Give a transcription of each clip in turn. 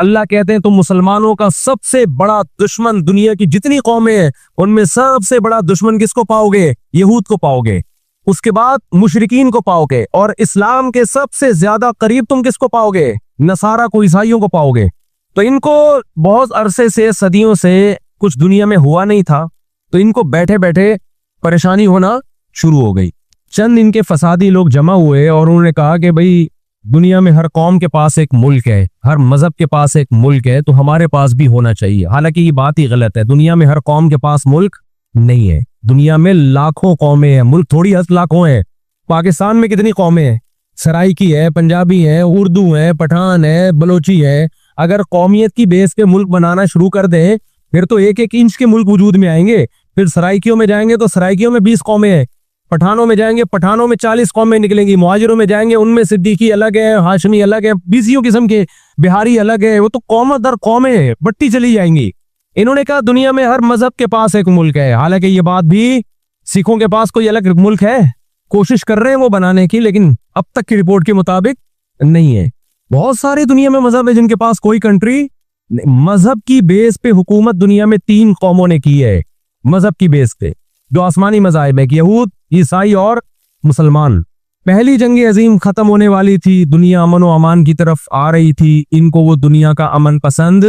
अल्लाह कहते हैं तुम मुसलमानों का सबसे बड़ा दुश्मन, दुनिया की जितनी कौमें हैं उनमें सबसे बड़ा दुश्मन किसको पाओगे? यहूद को पाओगे। उसके बाद मुशरिकीन को पाओगे, और इस्लाम के सबसे ज्यादा करीब तुम किसको पाओगे? नसारा को, ईसाइयों को पाओगे। तो इनको बहुत अरसे से, सदियों से कुछ दुनिया में हुआ नहीं था, तो इनको बैठे बैठे परेशानी होना शुरू हो गई। चंद इनके फसादी लोग जमा हुए और उन्होंने कहा कि भाई दुनिया में हर कौम के पास एक मुल्क है, हर मजहब के पास एक मुल्क है, तो हमारे पास भी होना चाहिए। हालांकि ये बात ही गलत है। दुनिया में हर कौम के पास मुल्क नहीं है। दुनिया में लाखों कौमें हैं, मुल्क थोड़ी 10 लाखों हैं। पाकिस्तान में कितनी कौमें हैं? सराइकी है, पंजाबी है, उर्दू है, पठान है, बलोची है। अगर कौमियत की बेस पे मुल्क बनाना शुरू कर दें फिर तो 1-1 इंच के मुल्क वजूद में आएंगे। फिर सराइकियों में जाएंगे तो सराइकियों में 20 कौमें हैं, पठानों में जाएंगे, पठानों में 40 कौमें निकलेंगी, मुहाजिरों में जाएंगे, उनमें सिद्दीकी अलग है, हाशमी अलग है, 20 किस्म के, बिहारी अलग है। वो तो कौम दर कौमें बट्टी चली जाएंगी। इन्होंने कहा दुनिया में हर मजहब के पास एक मुल्क है। हालांकि ये बात भी, सिखों के पास कोई अलग मुल्क है, कोशिश कर रहे हैं वो बनाने की, लेकिन अब तक की रिपोर्ट के मुताबिक नहीं है। बहुत सारे दुनिया में मजहब है जिनके पास कोई कंट्री। मजहब की बेस पे हुकूमत दुनिया में 3 कौमों ने की है, मजहब की बेस पे, जो आसमानी मज़ाहिब है, यहूद, ईसाई और मुसलमान। पहली जंग अजीम खत्म होने वाली थी, दुनिया अमन व अमान की तरफ आ रही थी, इनको वो दुनिया का अमन पसंद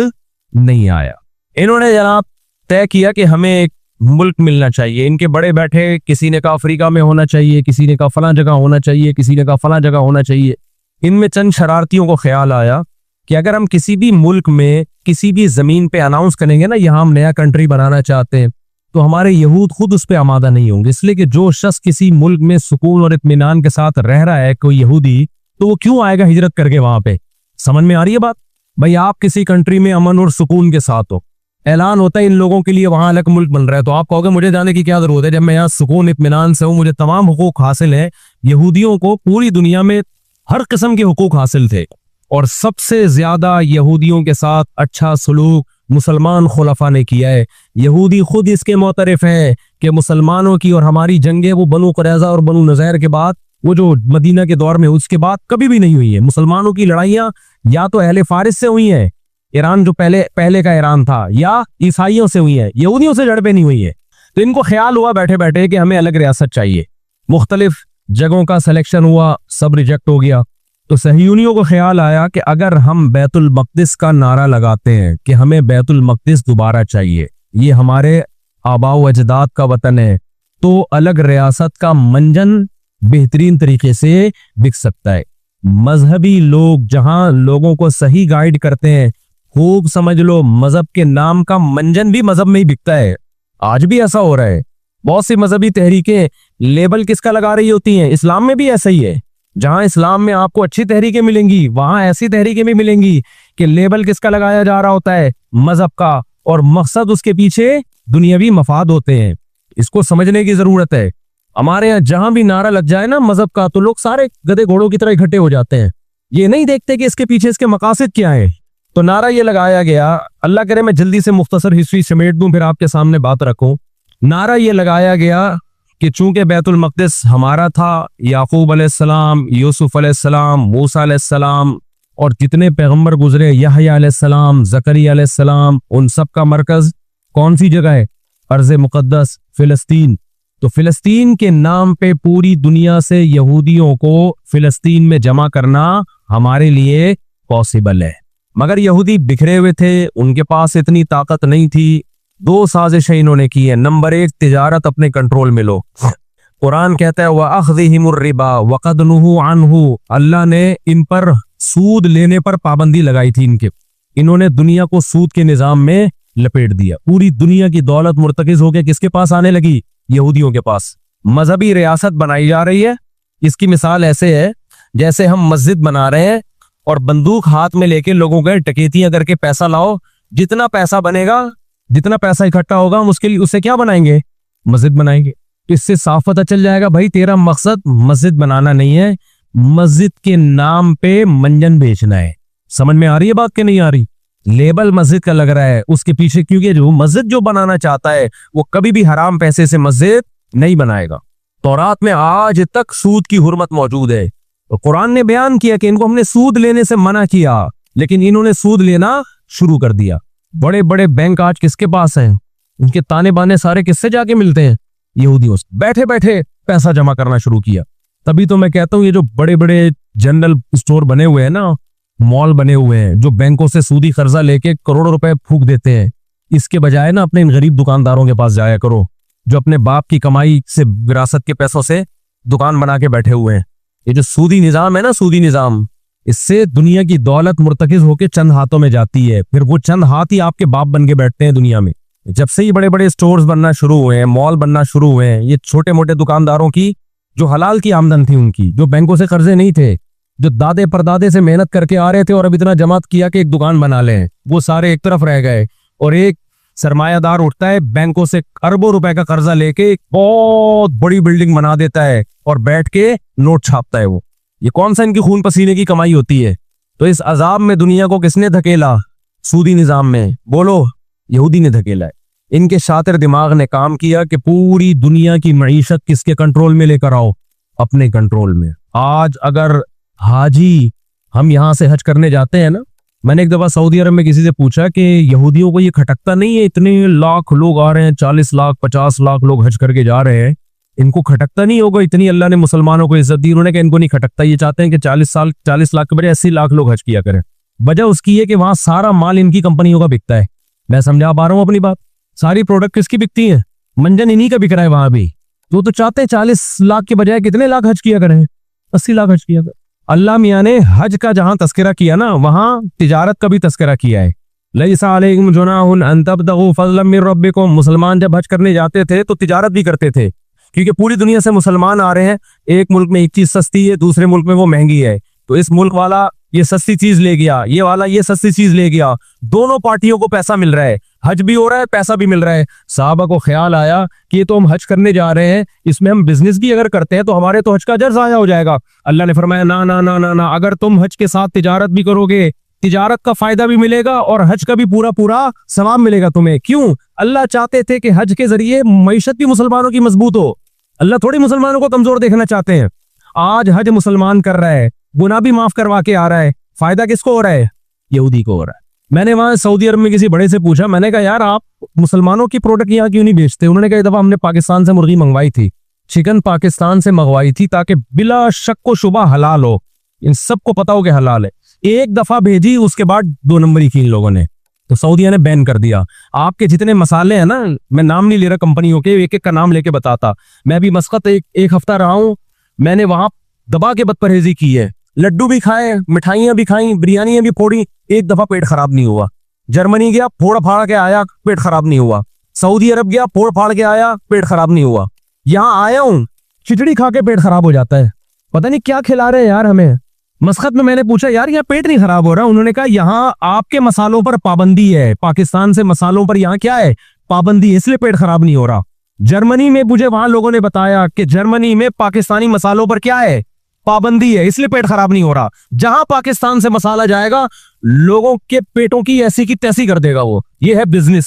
नहीं आया। इन्होंने जनाब तय किया कि हमें एक मुल्क मिलना चाहिए। इनके बड़े बैठे, किसी ने कहा अफ्रीका में होना चाहिए, किसी ने कहा फलां जगह होना चाहिए, किसी ने कहा फलां जगह होना चाहिए। इनमें चंद शरारतियों को ख्याल आया कि अगर हम किसी भी मुल्क में, किसी भी जमीन पे अनाउंस करेंगे ना, यहाँ हम नया कंट्री बनाना चाहते हैं, तो हमारे यहूद खुद उस पर आमादा नहीं होंगे। इसलिए कि जो शख्स किसी मुल्क में सुकून और इत्मीनान के साथ रह रहा है, कोई यहूदी, तो वो क्यों आएगा हिजरत करके वहां पे? समझ में आ रही है बात? भाई आप किसी कंट्री में अमन और सुकून के साथ हो, ऐलान होता है इन लोगों के लिए वहां अलग मुल्क बन रहा है, तो आप कहोगे मुझे जाने की क्या जरूरत है जब मैं यहाँ सुकून इत्मीनान से हूँ, मुझे तमाम हुकूक हासिल है। यहूदियों को पूरी दुनिया में हर किस्म के हुकूक हासिल थे, और सबसे ज्यादा यहूदियों के साथ अच्छा सलूक मुसलमान खुलफा ने किया है। यहूदी खुद इसके मोतरफ है कि मुसलमानों की और हमारी जंगें वो बनु कुरैज़ा और बनु नज़ैर के बाद, वो जो मदीना के दौर में, उसके बाद कभी भी नहीं हुई है। मुसलमानों की लड़ाइयां या तो अहले फारिस से हुई है, ईरान जो पहले का ईरान था, या ईसाइयों से हुई है, यहूदियों से झड़पें नहीं हुई है। तो इनको ख्याल हुआ बैठे बैठे कि हमें अलग रियासत चाहिए। मुख्तलिफ जगहों का सिलेक्शन हुआ, सब रिजेक्ट हो गया। तो सहयूनियों को ख्याल आया कि अगर हम बैतुल मक़दिस का नारा लगाते हैं कि हमें बैतुल मक़दिस दोबारा चाहिए, ये हमारे आबा व अजदाद का वतन है, तो अलग रियासत का मंजन बेहतरीन तरीके से बिक सकता है। मजहबी लोग जहां लोगों को सही गाइड करते हैं, खूब समझ लो, मजहब के नाम का मंजन भी मजहब में ही बिकता है। आज भी ऐसा हो रहा है। बहुत सी मजहबी तहरीकें लेबल किसका लगा रही होती हैं? इस्लाम में भी ऐसा ही है। जहां इस्लाम में आपको अच्छी तहरीकें मिलेंगी, वहां ऐसी तहरीकें भी मिलेंगी कि लेबल किसका लगाया जा रहा होता है? मजहब का, और मकसद उसके पीछे दुनियावी मफाद होते हैं। इसको समझने की जरूरत है। हमारे यहाँ जहां भी नारा लग जाए ना मजहब का, तो लोग सारे गधे घोड़ों की तरह इकट्ठे हो जाते हैं। ये नहीं देखते कि इसके पीछे इसके मकासद क्या है। तो नारा ये लगाया गया, अल्लाह करे मैं जल्दी से मुख्तसर हिस्ट्री समेट दूं, फिर आपके सामने बात रखूं। नारा ये लगाया गया कि चूंकि बैतुल मक़दिस हमारा था, याकूब अलैहिस्सलाम, यूसुफ अलैहिस्सलाम, मूसा अलैहिस्सलाम और जितने पैगंबर गुजरे, यहया अलैहिस्सलाम, ज़करिया अलैहिस्सलाम, उन सब का मरकज कौन सी जगह है? अर्ज़ मुक़द्दस फ़िलिस्तीन। तो फ़िलिस्तीन के नाम पे पूरी दुनिया से यहूदियों को फ़िलिस्तीन में जमा करना हमारे लिए पॉसिबल है। मगर यहूदी बिखरे हुए थे, उनके पास इतनी ताकत नहीं थी। 2 साजिशें इन्होंने की है। नंबर 1, तिजारत अपने कंट्रोल में लो। कुरान कहता है व अख़ज़िहिमुर रिबा वक़द नुहू अन्हु, अल्लाह ने इन पर सूद लेने पर पाबंदी लगाई थी। इन्होंने दुनिया को सूद के निजाम में लपेट दिया। पूरी दुनिया की दौलत मुर्तकिज होकर किसके पास आने लगी? यहूदियों के पास। मजहबी रियासत बनाई जा रही है। इसकी मिसाल ऐसे है जैसे हम मस्जिद बना रहे हैं और बंदूक हाथ में लेके लोगों के टकैतियां करके पैसा लाओ, जितना पैसा बनेगा, जितना पैसा इकट्ठा होगा, हम उसके लिए उससे क्या बनाएंगे? मस्जिद बनाएंगे। इससे साफ पता चल जाएगा भाई तेरा मकसद मस्जिद बनाना नहीं है, मस्जिद के नाम पे मंजन बेचना है। समझ में आ रही है बात कि नहीं आ रही? लेबल मस्जिद का लग रहा है उसके पीछे, क्योंकि जो मस्जिद जो बनाना चाहता है वो कभी भी हराम पैसे से मस्जिद नहीं बनाएगा। तौरात में आज तक सूद की हुर्मत मौजूद है। तो कुरान ने बयान किया कि इनको हमने सूद लेने से मना किया। लेकिन इन्होंने सूद लेना शुरू कर दिया। बड़े बड़े बैंक आज किसके पास हैं? उनके ताने बाने सारे किससे जाके मिलते हैं? यहूदियों से। बैठे बैठे पैसा जमा करना शुरू किया। तभी तो मैं कहता हूं ये जो बड़े बड़े जनरल स्टोर बने हुए हैं ना, मॉल बने हुए हैं, जो बैंकों से सूदी कर्जा लेके करोड़ों रुपए फूंक देते हैं, इसके बजाय ना अपने इन गरीब दुकानदारों के पास जाया करो जो अपने बाप की कमाई से, विरासत के पैसों से दुकान बना के बैठे हुए हैं। ये जो सूदी निजाम है ना, सूदी निजाम, इससे दुनिया की दौलत मुर्तकिज होकर चंद हाथों में जाती है। फिर वो चंद हाथ ही आपके बाप बन के बैठते हैं दुनिया में। जब से ये बड़े बड़े स्टोर्स बनना शुरू हुए हैं, मॉल बनना शुरू हुए हैं, ये छोटे मोटे दुकानदारों की जो हलाल की आमदन थी उनकी, जो बैंकों से कर्जे नहीं थे, जो दादे परदादे से मेहनत करके आ रहे थे और अब इतना जमात किया कि एक दुकान बना लें, वो सारे एक तरफ रह गए। और एक सरमायादार उठता है, बैंकों से अरबों रुपए का कर्जा लेके एक बहुत बड़ी बिल्डिंग बना देता है और बैठ के नोट छापता है। वो ये कौन सा इनकी खून पसीने की कमाई होती है? तो इस अजाब में दुनिया को किसने धकेला? सूदी निजाम में बोलो, यहूदी ने धकेला है। इनके शातिर दिमाग ने काम किया कि पूरी दुनिया की मईशत किसके कंट्रोल में लेकर आओ? अपने कंट्रोल में। आज अगर हाजी हम यहां से हज करने जाते हैं ना, मैंने एक दफा सऊदी अरब में किसी से पूछा कि यहूदियों को ये खटकता नहीं है, इतने लाख लोग आ रहे हैं, 40 लाख 50 लाख लोग हज करके जा रहे हैं, इनको खटकता नहीं होगा? इतनी अल्लाह ने मुसलमानों को इज्जत दी। उन्होंने कहा इनको नहीं खटकता, ये चाहते हैं कि 40 लाख के बजाय 80 लाख लोग हज किया करें। वजह उसकी है कि वहां सारा माल इनकी कंपनियों का बिकता है। मैं समझा पा रहा हूं अपनी बात? सारी प्रोडक्ट किसकी बिकती है? मंजन इन्हीं का बिक रहा है वहां भी। तो चाहते हैं 40 लाख के बजाय कितने लाख हज किया करें? 80 लाख हज किया करें। अल्लाह मियां ने हज का जहां तस्करा किया ना, वहां तिजारत का भी तस्करा किया है। लैसा अलैकुम जुनाहुन अन तब्तगू फज़लन मिन रब्बिकुम। मुसलमान जब हज करने जाते थे तो तिजारत भी करते थे, क्योंकि पूरी दुनिया से मुसलमान आ रहे हैं। एक मुल्क में एक चीज सस्ती है, दूसरे मुल्क में वो महंगी है, तो इस मुल्क वाला ये सस्ती चीज ले गया, ये वाला ये सस्ती चीज ले गया। दोनों पार्टियों को पैसा मिल रहा है, हज भी हो रहा है, पैसा भी मिल रहा है। साहबा को ख्याल आया कि ये तो हम हज करने जा रहे हैं, इसमें हम बिजनेस भी अगर करते हैं तो हमारे तो हज का अजर ज़ाया हो जाएगा। अल्लाह ने फरमाया ना ना ना ना ना, अगर तुम हज के साथ तिजारत भी करोगे, तिजारत का फायदा भी मिलेगा और हज का भी पूरा पूरा सवाब मिलेगा तुम्हें। क्यों? अल्लाह चाहते थे कि हज के जरिए मईशत भी मुसलमानों की मजबूत हो। अल्लाह थोड़ी मुसलमानों को कमजोर देखना चाहते हैं। आज हज मुसलमान कर रहा है, गुनाह भी माफ करवा के आ रहा है, फायदा किसको हो रहा है? यहूदी को हो रहा है। मैंने वहां सऊदी अरब में किसी बड़े से पूछा, मैंने कहा यार आप मुसलमानों की प्रोडक्ट यहाँ क्यों नहीं बेचते? उन्होंने कहा एक दफा हमने पाकिस्तान से मुर्गी मंगवाई थी, चिकन पाकिस्तान से मंगवाई थी ताकि बिला शक व शुबा हलाल हो, इन सबको पता हो कि हलाल है। एक दफा भेजी, उसके बाद 2 नंबरी की इन लोगों ने, तो सऊदिया ने बैन कर दिया। आपके जितने मसाले हैं ना, मैं नाम नहीं ले रहा कंपनियों के, एक एक का नाम लेके बताता। मैं भी मस्कत एक हफ्ता रहा हूं, मैंने वहां दबा के बदपरहेजी की है। लड्डू भी खाए, मिठाइयां भी खाई, बिरयानियां भी फोड़ी, एक दफा पेट खराब नहीं हुआ। जर्मनी गया, फोड़ फाड़ के आया, पेट खराब नहीं हुआ। सऊदी अरब गया, फोड़ फाड़ के आया, पेट खराब नहीं हुआ। यहाँ आया हूं, खिचड़ी खा के पेट खराब हो जाता है। पता नहीं क्या खिला रहे हैं यार हमें। मस्कत में मैंने पूछा यार यहाँ पेट नहीं खराब हो रहा? उन्होंने कहा यहाँ आपके मसालों पर पाबंदी है, पाकिस्तान से मसालों पर यहाँ क्या है? पाबंदी है, इसलिए पेट खराब नहीं हो रहा। जर्मनी में मुझे वहां लोगों ने बताया कि जर्मनी में पाकिस्तानी मसालों पर क्या है? पाबंदी है, इसलिए पेट खराब नहीं हो रहा। जहां पाकिस्तान से मसाला जाएगा, लोगों के पेटों की ऐसी की तैसी कर देगा वो। ये है बिजनेस,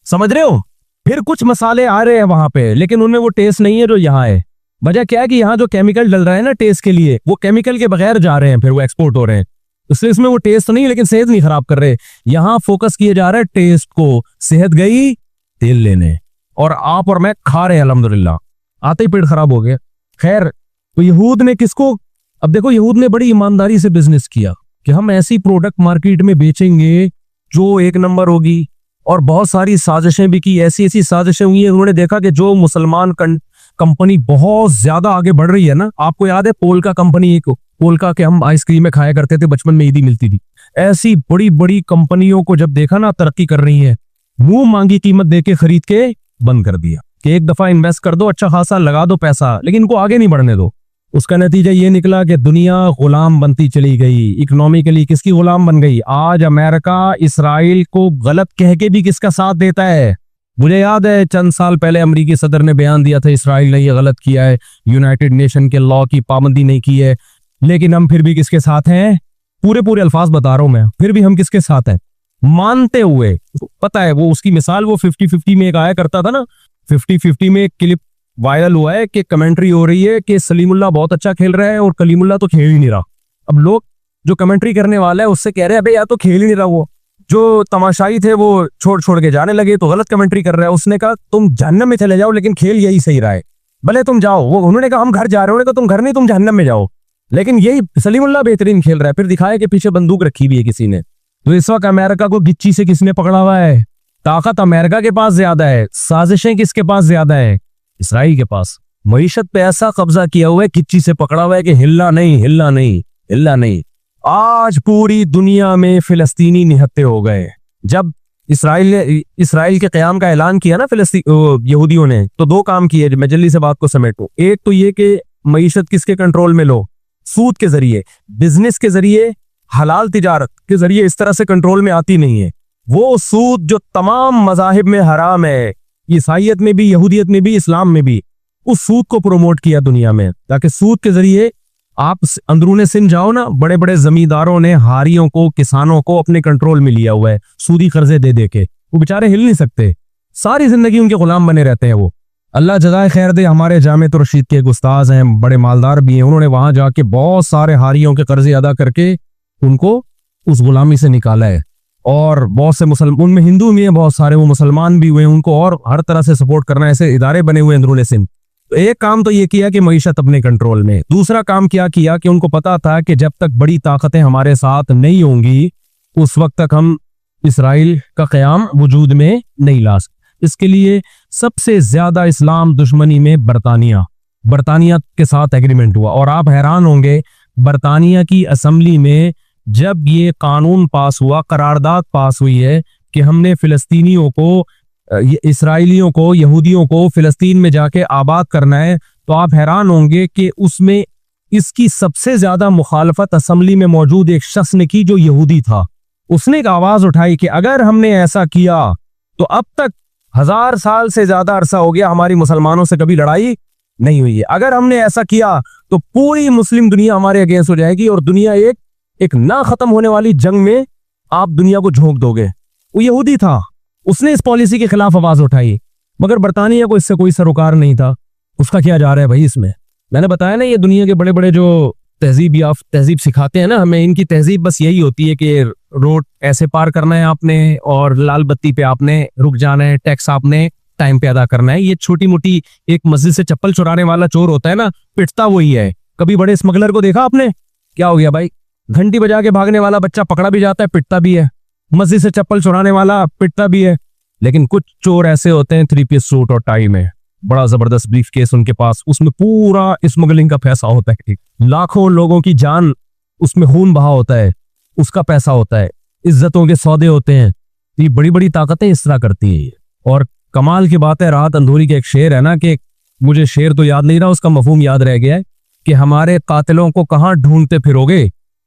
समझ रहे हो? फिर कुछ मसाले आ रहे हैं वहां पे, लेकिन उनमें वो टेस्ट नहीं है जो यहाँ है। वजह क्या है कि यहाँ जो केमिकल डल रहा है ना टेस्ट के लिए, वो केमिकल के बगैर जा रहे हैं, फिर वो एक्सपोर्ट हो रहे हैं। इसलिए इसमें वो टेस्ट नहीं, लेकिन सेहत नहीं खराब कर रहे। यहाँ फोकस किया जा रहा है टेस्ट को। सेहत गई तेल लेने, और आप और मैं खा रहे हैं अल्हम्दुलिल्लाह, आते ही पेट खराब हो गया। खैर, तो यहूद ने किसको, अब देखो यहूद ने बड़ी ईमानदारी से बिजनेस किया कि हम ऐसी प्रोडक्ट मार्केट में बेचेंगे जो एक नंबर होगी, और बहुत सारी साजिशें भी की। ऐसी ऐसी साजिशें हुई है, उन्होंने देखा कि जो मुसलमान कंपनी बहुत ज्यादा आगे बढ़ रही है ना, आपको याद है पोल्का कंपनी, एक पोल्का के हम आइसक्रीम में खाया करते थे बचपन में, ईदी मिलती थी। ऐसी बड़ी बड़ी कंपनियों को जब देखा ना तरक्की कर रही है, मुंह मांगी कीमत देके खरीद के बंद कर दिया कि एक दफा इन्वेस्ट कर दो, अच्छा खासा लगा दो पैसा, लेकिन इनको आगे नहीं बढ़ने दो। उसका नतीजा ये निकला कि दुनिया गुलाम बनती चली गई। इकोनॉमिकली किसकी गुलाम बन गई? आज अमेरिका इसराइल को गलत कह के भी किसका साथ देता है? मुझे याद है चंद साल पहले अमेरिकी सदर ने बयान दिया था इसराइल ने ये गलत किया है, यूनाइटेड नेशन के लॉ की पाबंदी नहीं की है, लेकिन हम फिर भी किसके साथ हैं? पूरे पूरे अल्फाज बता रहा हूं मैं, फिर भी हम किसके साथ हैं? मानते हुए। पता है वो उसकी मिसाल वो 50-50 में एक आया करता था ना, 50-50 में एक क्लिप वायरल हुआ है कि कमेंट्री हो रही है कि सलीमुल्लाह बहुत अच्छा खेल रहा है और कलीमुल्लाह तो खेल ही नहीं रहा। अब लोग जो कमेंट्री करने वाला है उससे कह रहे हैं अबे यार तो खेल ही नहीं रहा। वो जो तमाशाई थे वो छोड़ छोड़ के जाने लगे, तो गलत कमेंट्री कर रहा है। उसने कहा तुम जहन्नम में चले जाओ, लेकिन खेल यही सही रहा है, भले तुम जाओ। वो उन्होंने कहा हम घर जा रहे हैं, उन्होंने कहा तुम घर नहीं, तुम जहन्नम में जाओ, लेकिन यही सलीमुल्लाह बेहतरीन खेल रहा है। फिर दिखाया कि पीछे बंदूक रखी हुई है किसी ने। तो इस वक्त अमेरिका को गिच्ची से किसने पकड़ा हुआ है? ताकत अमेरिका के पास ज्यादा है, साजिशें किसके पास ज्यादा है? इसराइल के पास। मईशत पे ऐसा कब्जा किया हुआ है, गिच्ची से पकड़ा हुआ है कि हिलना नहीं, हिलना नहीं, हिलना नहीं। आज पूरी दुनिया में फिलिस्तीनी निहत्ते हो गए। जब इसराइल के क़याम का ऐलान किया ना यहूदियों ने, तो दो काम किए। मैं जल्दी से बात को समेटूं। एक तो ये कि मईशत किसके कंट्रोल में लो? सूद के जरिए, बिजनेस के जरिए, हलाल तिजारत के जरिए इस तरह से कंट्रोल में आती नहीं है। वो सूद जो तमाम मजाहिब में हराम है, ईसाइयत में भी, यहूदियत में भी, इस्लाम में भी, उस सूद को प्रमोट किया दुनिया में, ताकि सूद के जरिए आप अंदरूने सिंध जाओ ना, बड़े बड़े जमींदारों ने हारियों को, किसानों को अपने कंट्रोल में लिया हुआ है सूदी कर्जे दे दे के। वो बेचारे हिल नहीं सकते, सारी जिंदगी उनके गुलाम बने रहते हैं। वो अल्लाह जज़ाए खैर दे, हमारे जामिअत रशीद के एक उस्ताद हैं, बड़े मालदार भी हैं। उन्होंने वहां जाके बहुत सारे हारियों के कर्जे अदा करके उनको उस गुलामी से निकाला है। और बहुत से मुसलमान, उनमें हिंदू भी हैं बहुत सारे, वो मुसलमान भी हुए, उनको और हर तरह से सपोर्ट करना, ऐसे इदारे बने हुए अंदरूने सिंध। तो एक काम तो ये किया कि मईशत अपने कंट्रोल में। दूसरा काम क्या किया कि उनको पता था कि जब तक बड़ी ताकतें हमारे साथ नहीं होंगी उस वक्त तक हम इसराइल का क़याम वजूद में नहीं ला सकते। इसके लिए सबसे ज्यादा इस्लाम दुश्मनी में बरतानिया के साथ एग्रीमेंट हुआ। और आप हैरान होंगे, बरतानिया की असम्बली में जब ये कानून पास हुआ, करारदाद पास हुई है कि हमने फिलिस्तीनियों को, इसराइलियों को, यहूदियों को फिलिस्तीन में जाके आबाद करना है, तो आप हैरान होंगे कि उसमें इसकी सबसे ज्यादा मुखालफत असम्बली में मौजूद एक शख्स ने की जो यहूदी था। उसने एक आवाज उठाई कि अगर हमने ऐसा किया तो अब तक 1000 साल से ज्यादा अरसा हो गया हमारी मुसलमानों से कभी लड़ाई नहीं हुई है। अगर हमने ऐसा किया तो पूरी मुस्लिम दुनिया हमारे अगेंस्ट हो जाएगी और दुनिया एक ना खत्म होने वाली जंग में आप दुनिया को झोंक दोगे। वो यहूदी था, उसने इस पॉलिसी के खिलाफ आवाज उठाई, मगर बरतानिया को इससे कोई सरोकार नहीं था। उसका क्या जा रहा है भाई इसमें? मैंने बताया ना, ये दुनिया के बड़े बड़े जो तहजीब सिखाते हैं ना हमें, इनकी तहजीब बस यही होती है कि रोड ऐसे पार करना है आपने, और लाल बत्ती पे आपने रुक जाना है, टैक्स आपने टाइम पे अदा करना है। ये छोटी मोटी, एक मस्जिद से चप्पल चुराने वाला चोर होता है ना, पिटता वही है। कभी बड़े स्मगलर को देखा आपने? क्या हो गया भाई? घंटी बजा के भागने वाला बच्चा पकड़ा भी जाता है, पिटता भी है। मस्जिद से चप्पल चुराने वाला पिटता भी है। लेकिन कुछ चोर ऐसे होते हैं 3 पीस सूट और टाई में, बड़ा जबरदस्त ब्रीफ केस उनके पास, उसमें पूरा स्मगलिंग का पैसा होता है। लाखों लोगों की जान उसमें खून बहा होता है, उसका पैसा होता है, इज्जतों के सौदे होते हैं। ये बड़ी बड़ी ताकतें इस तरह करती है। और कमाल की बात है, राहत अंधूरी के एक शेर है ना, कि मुझे शेर तो याद नहीं रहा, उसका मफहूम याद रह गया है कि हमारे कातिलों को कहाँ ढूंढते फिरोगे।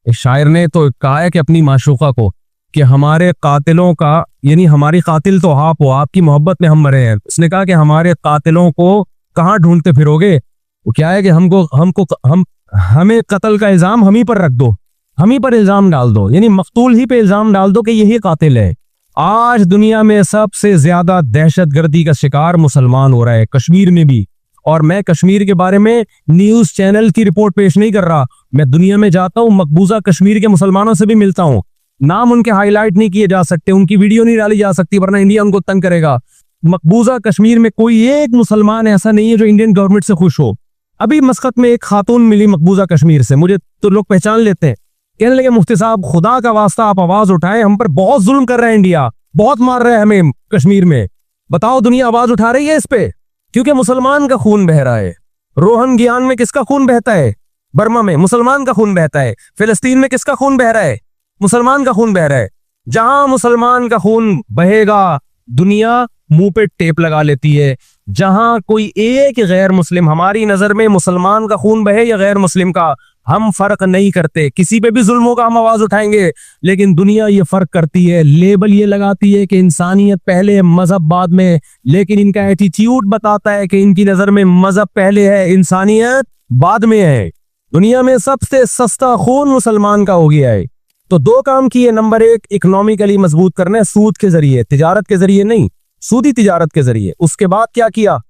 एक शायर ने तो कहा है कि अपनी माशूका को, कि हमारे कातिलों का, यानी हमारी कातिल तो आप हो, आपकी मोहब्बत में हम मरे हैं। उसने कहा कि हमारे कातिलों को कहाँ ढूंढते फिरोगे। वो क्या है कि हमें कत्ल का इल्जाम हम ही पर रख दो, हम ही पर इल्जाम डाल दो, यानी मकतूल ही पे इल्जाम डाल दो कि यही कातिल है। आज दुनिया में सबसे ज्यादा दहशतगर्दी का शिकार मुसलमान हो रहा है, कश्मीर में भी। और मैं कश्मीर के बारे में न्यूज चैनल की रिपोर्ट पेश नहीं कर रहा, मैं दुनिया में जाता हूँ, मकबूजा कश्मीर के मुसलमानों से भी मिलता हूँ। नाम उनके हाईलाइट नहीं किए जा सकते, उनकी वीडियो नहीं डाली जा सकती, वरना इंडिया उनको तंग करेगा। मकबूजा कश्मीर में कोई एक मुसलमान ऐसा नहीं है जो इंडियन गवर्नमेंट से खुश हो। अभी मस्कत में एक खातून मिली मकबूजा कश्मीर से, मुझे तो लोग पहचान लेते हैं, कहने लगे मुफ्ती साहब खुदा का वास्ता आप आवाज उठाएं, हम पर बहुत जुल्म कर रहा है इंडिया, बहुत मार रहा है हमें कश्मीर में, बताओ दुनिया आवाज उठा रही है इस पे, क्योंकि मुसलमान का खून बह रहा है। रोहंग्यान में किसका खून बहता है? बर्मा में मुसलमान का खून बहता है। फिलिस्तीन में किसका खून बह रहा है? मुसलमान का खून बह रहा है। जहां मुसलमान का खून बहेगा दुनिया मुंह पे टेप लगा लेती है। जहां कोई एक गैर मुस्लिम, हमारी नजर में मुसलमान का खून बहे या गैर मुस्लिम का, हम फर्क नहीं करते, किसी पे भी जुल्म होगा हम आवाज उठाएंगे। लेकिन दुनिया ये फर्क करती है, लेबल ये लगाती है कि इंसानियत पहले मजहब बाद में, लेकिन इनका एटीट्यूड बताता है कि इनकी नजर में मजहब पहले है, इंसानियत बाद में है। दुनिया में सबसे सस्ता खून मुसलमान का हो गया है। तो दो काम किए, नंबर 1 इकोनॉमिकली मजबूत करना है, सूद के जरिए, तिजारत के जरिए नहीं, सूदी तिजारत के जरिए। उसके बाद क्या किया?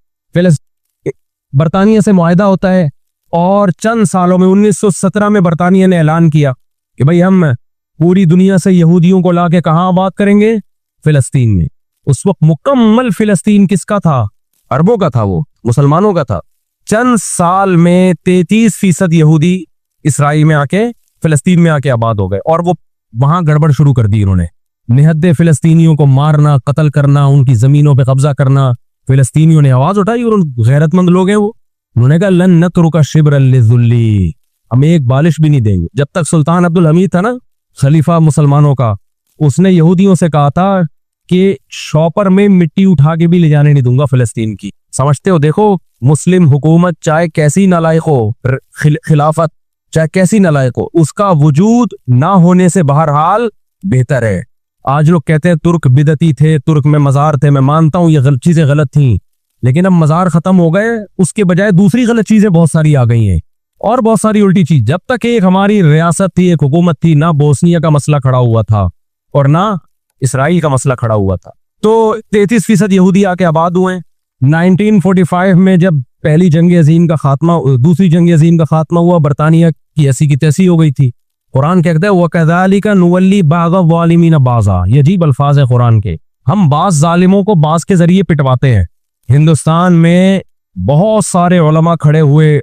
बरतानिया से मुआहदा होता है और चंद सालों में 1917 में बरतानिया ने ऐलान किया कि भाई हम पूरी दुनिया से यहूदियों को लाके कहाँ आबाद करेंगे? फिलिस्तीन में। उस वक्त मुकम्मल फिलिस्तीन किसका था? अरबों का था, वो मुसलमानों का था। चंद साल में 33% यहूदी इसराइल में आके, फिलिस्तीन में आके आबाद हो गए, और वो वहां गड़बड़ शुरू कर दी उन्होंने। निहत्थे फिलिस्तीनियों को मारना, कत्ल करना, उनकी जमीनों पे कब्जा करना। फिलिस्तीनियों ने आवाज उठाई, और गैरतमंद लोग हैं वो, उन्होंने कहा लन नतरुका शिब्रन लिज़ुल्ली, हम एक बालिश भी नहीं देंगे। जब तक सुल्तान अब्दुल हमीद था ना, खलीफा मुसलमानों का, उसने यहूदियों से कहा था कि शॉपर में मिट्टी उठा के भी ले जाने नहीं दूंगा फिलिस्तीन की। समझते हो? देखो, मुस्लिम हुकूमत चाहे कैसी नालायक हो, खिलाफत चाहे कैसी नालायक हो, उसका वजूद ना होने से बहरहाल बेहतर है। आज लोग कहते हैं तुर्क बिदती थे, तुर्क में मजार थे। मैं मानता हूं ये चीजें गलत थी, लेकिन अब मजार खत्म हो गए, उसके बजाय दूसरी गलत चीजें बहुत सारी आ गई हैं, और बहुत सारी उल्टी चीज। जब तक एक हमारी रियासत थी, एक हुकूमत थी, ना बोस्निया का मसला खड़ा हुआ था और ना इसराइल का मसला खड़ा हुआ था। तो 33% यहूदी आके आबाद हुए। 1945 में जब पहली जंग अजीम का खात्मा, दूसरी जंग अजीम का खात्मा हुआ, बरतानिया की ऐसी की तैसी हो गई थी। कुरान कहता है वकज़ालिका नुवल्ली बाज़ ज़ालिमीन बाज़ा। ये अजीब अल्फाज है कुरान के। हम बाज़ जालिमों को बाज़ के जरिए पिटवाते हैं। हिंदुस्तान में बहुत सारे उलमा खड़े हुए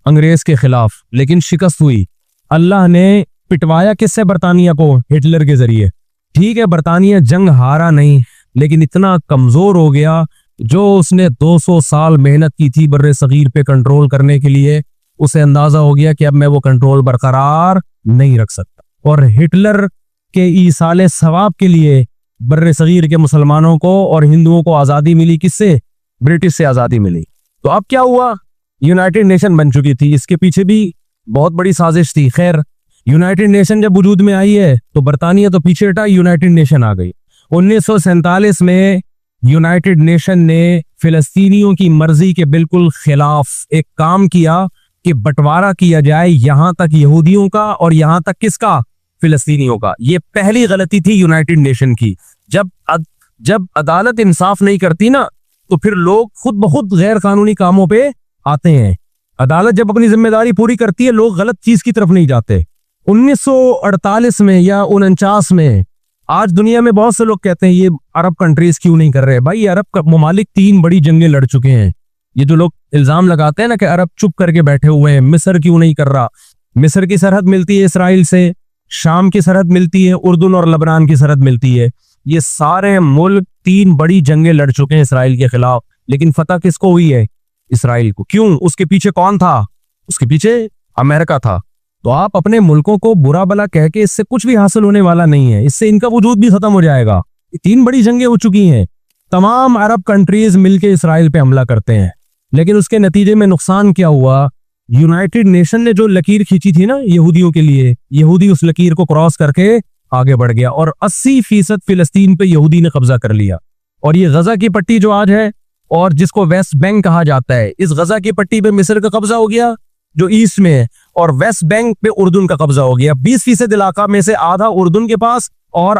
अंग्रेज के खिलाफ, लेकिन शिकस्त हुई। अल्लाह ने पिटवाया किससे? बरतानिया को, हिटलर के जरिए। ठीक है, बरतानिया जंग हारा नहीं, लेकिन इतना कमजोर हो गया, जो उसने 200 साल मेहनत की थी बर्रे सगीर पे कंट्रोल करने के लिए, उसे अंदाजा हो गया कि अब मैं वो कंट्रोल बरकरार नहीं रख सकता। और हिटलर के ईसाले सवाब के लिए बर्रे सगीर के मुसलमानों को और हिंदुओं को आज़ादी मिली। किससे? ब्रिटिश से आज़ादी मिली। तो अब क्या हुआ? यूनाइटेड नेशन बन चुकी थी, इसके पीछे भी बहुत बड़ी साजिश थी। खैर, यूनाइटेड नेशन जब वजूद में आई है तो बरतानिया तो पीछे हटा, यूनाइटेड नेशन आ गई। 1947 में यूनाइटेड नेशन ने फिलिस्तीनियों की मर्जी के बिल्कुल खिलाफ एक काम किया कि बंटवारा किया जाए, यहां तक यहूदियों का और यहां तक किसका? फिलिस्तीनियों का। ये पहली गलती थी यूनाइटेड नेशन की। जब अदालत इंसाफ नहीं करती ना, तो फिर लोग खुद ब खुद गैर कानूनी कामों पे आते हैं। अदालत जब अपनी जिम्मेदारी पूरी करती है, लोग गलत चीज की तरफ नहीं जाते। 1948 में या 49 में, आज दुनिया में बहुत से लोग कहते हैं ये अरब कंट्रीज क्यों नहीं कर रहे। भाई, अरब का ममालिक 3 बड़ी जंगें लड़ चुके हैं। ये जो लोग इल्जाम लगाते हैं ना कि अरब चुप करके बैठे हुए हैं, मिस्र क्यों नहीं कर रहा? मिस्र की सरहद मिलती है इसराइल से, शाम की सरहद मिलती है, उर्दून और लबनान की सरहद मिलती है। ये सारे मुल्क 3 बड़ी जंगें लड़ चुके हैं इसराइल के खिलाफ, लेकिन फतह किसको हुई है? इसराइल को। क्यों? उसके पीछे कौन था? उसके पीछे अमेरिका था। तो आप अपने मुल्कों को बुरा भला कह के इससे कुछ भी हासिल होने वाला नहीं है, इससे इनका वजूद भी खत्म हो जाएगा। 3 बड़ी जंगें हो चुकी हैं, तमाम अरब कंट्रीज मिलके इसराइल पे हमला करते हैं, लेकिन उसके नतीजे में नुकसान क्या हुआ? यूनाइटेड नेशन ने जो लकीर खींची थी ना यहूदियों के लिए, यहूदी उस लकीर को क्रॉस करके आगे बढ़ गया और 80% फिलिस्तीन पे यहूदी ने कब्जा कर लिया। और ये गजा की पट्टी जो आज है और जिसको वेस्ट बैंक कहा जाता है, इस गजा की पट्टी पे मिस्र का कब्जा हो गया जो ईस्ट में है, और वेस्ट बैंक पे उर्दून का कब्जा हो गया। 20% इलाका में से आधा उर्दून के पास और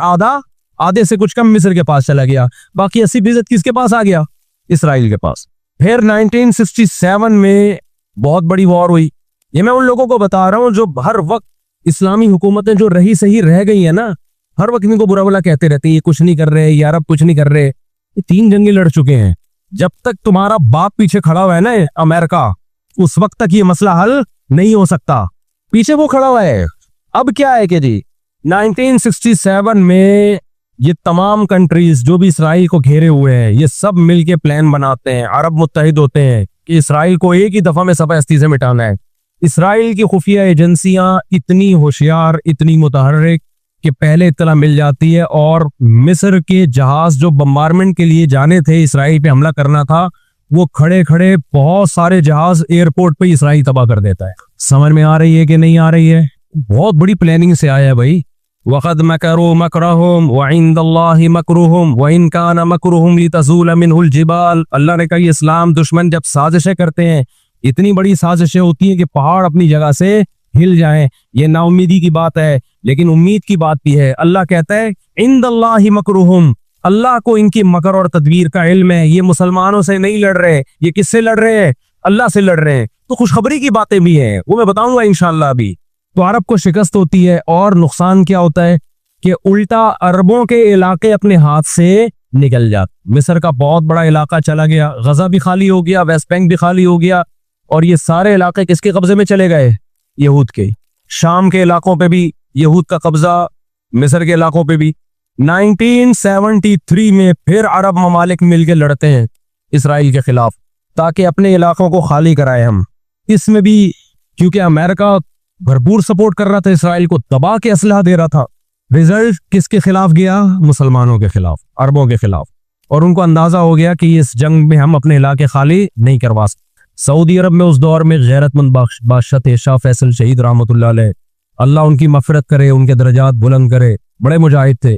आधे से कुछ कम मिस्र के पास चला गया। बाकी 80% किसके पास आ गया? इसराइल के पास। फिर 1967 में बहुत बड़ी वॉर हुई। ये मैं उन लोगों को बता रहा हूं जो हर वक्त इस्लामी हुकूमतें जो रही सही रह गई है ना, हर वक्त इनको बुरा भला कहते रहते हैं, ये कुछ नहीं कर रहे, ये अरब कुछ नहीं कर रहे। ये 3 जंगें लड़ चुके हैं। जब तक तुम्हारा बाप पीछे खड़ा हुआ है ना अमेरिका, उस वक्त तक ये मसला हल नहीं हो सकता। पीछे वो खड़ा हुआ है। अब क्या है कि जी 1967 में ये तमाम कंट्रीज जो भी इसराइल को घेरे हुए हैं, ये सब मिलके प्लान बनाते हैं, अरब मुत्तहिद होते हैं कि इसराइल को एक ही दफा में सफास्ती से मिटाना है। इसराइल की खुफिया एजेंसियां इतनी होशियार, इतनी मुतहर्रिक कि पहले इत्तला मिल जाती है और मिस्र के जहाज जो बम्बारमेंट के लिए जाने थे, इसराइल पे हमला करना था, वो खड़े खड़े बहुत सारे जहाज एयरपोर्ट पे इसराइल तबाह कर देता है। समझ में आ रही है कि नहीं आ रही है? बहुत बड़ी प्लानिंग से आया है भाई। वक़द मकरू मकरहुम व इंदल्लाहि मकरुहुम व इन कान मकरुहुम लितज़ूल मिनहुल जिबाल। अल्लाह ने कहा इस्लाम दुश्मन जब साजिशें करते हैं, इतनी बड़ी साजिशें होती हैं कि पहाड़ अपनी जगह से हिल जाएं। ये नाउम्मीदी की बात है, लेकिन उम्मीद की बात भी है। अल्लाह कहता है इंदल्लाहि मकरुहुम, अल्लाह को इनकी मकर और तदबीर का इल्म है। ये मुसलमानों से नहीं लड़ रहे, ये किससे लड़ रहे हैं? अल्लाह से लड़ रहे हैं। तो खुशखबरी की बातें भी हैं, वो मैं बताऊंगा इंशाअल्लाह अभी। तो अरब को शिकस्त होती है और नुकसान क्या होता है कि उल्टा अरबों के इलाके अपने हाथ से निकल जाते। मिस्र का बहुत बड़ा इलाका चला गया, गजा भी खाली हो गया, वेस्ट बैंक भी खाली हो गया, और ये सारे इलाके किसके कब्जे में चले गए? यहूद के। शाम के इलाकों पे भी यहूद का कब्जा, मिस्र के इलाकों पे भी। 1973 में फिर अरब ममालिक मिलकर लड़ते हैं इसराइल के खिलाफ ताकि अपने इलाकों को खाली कराए हम। इसमें भी क्योंकि अमेरिका भरपूर सपोर्ट कर रहा था इसराइल को, दबा के असलहा दे रहा था, रिजल्ट किसके खिलाफ गया? मुसलमानों के खिलाफ, अरबों के खिलाफ। और उनको अंदाजा हो गया कि इस जंग में हम अपने इलाके खाली नहीं करवा सकते। सऊदी अरब में उस दौर में गैरतमंद बादशाह थे शाह फैसल शहीद रहमतुल्लाह अलैह, अल्लाह उनकी मफरत करे, उनके दर्जात बुलंद करे, बड़े मुजाहिद थे।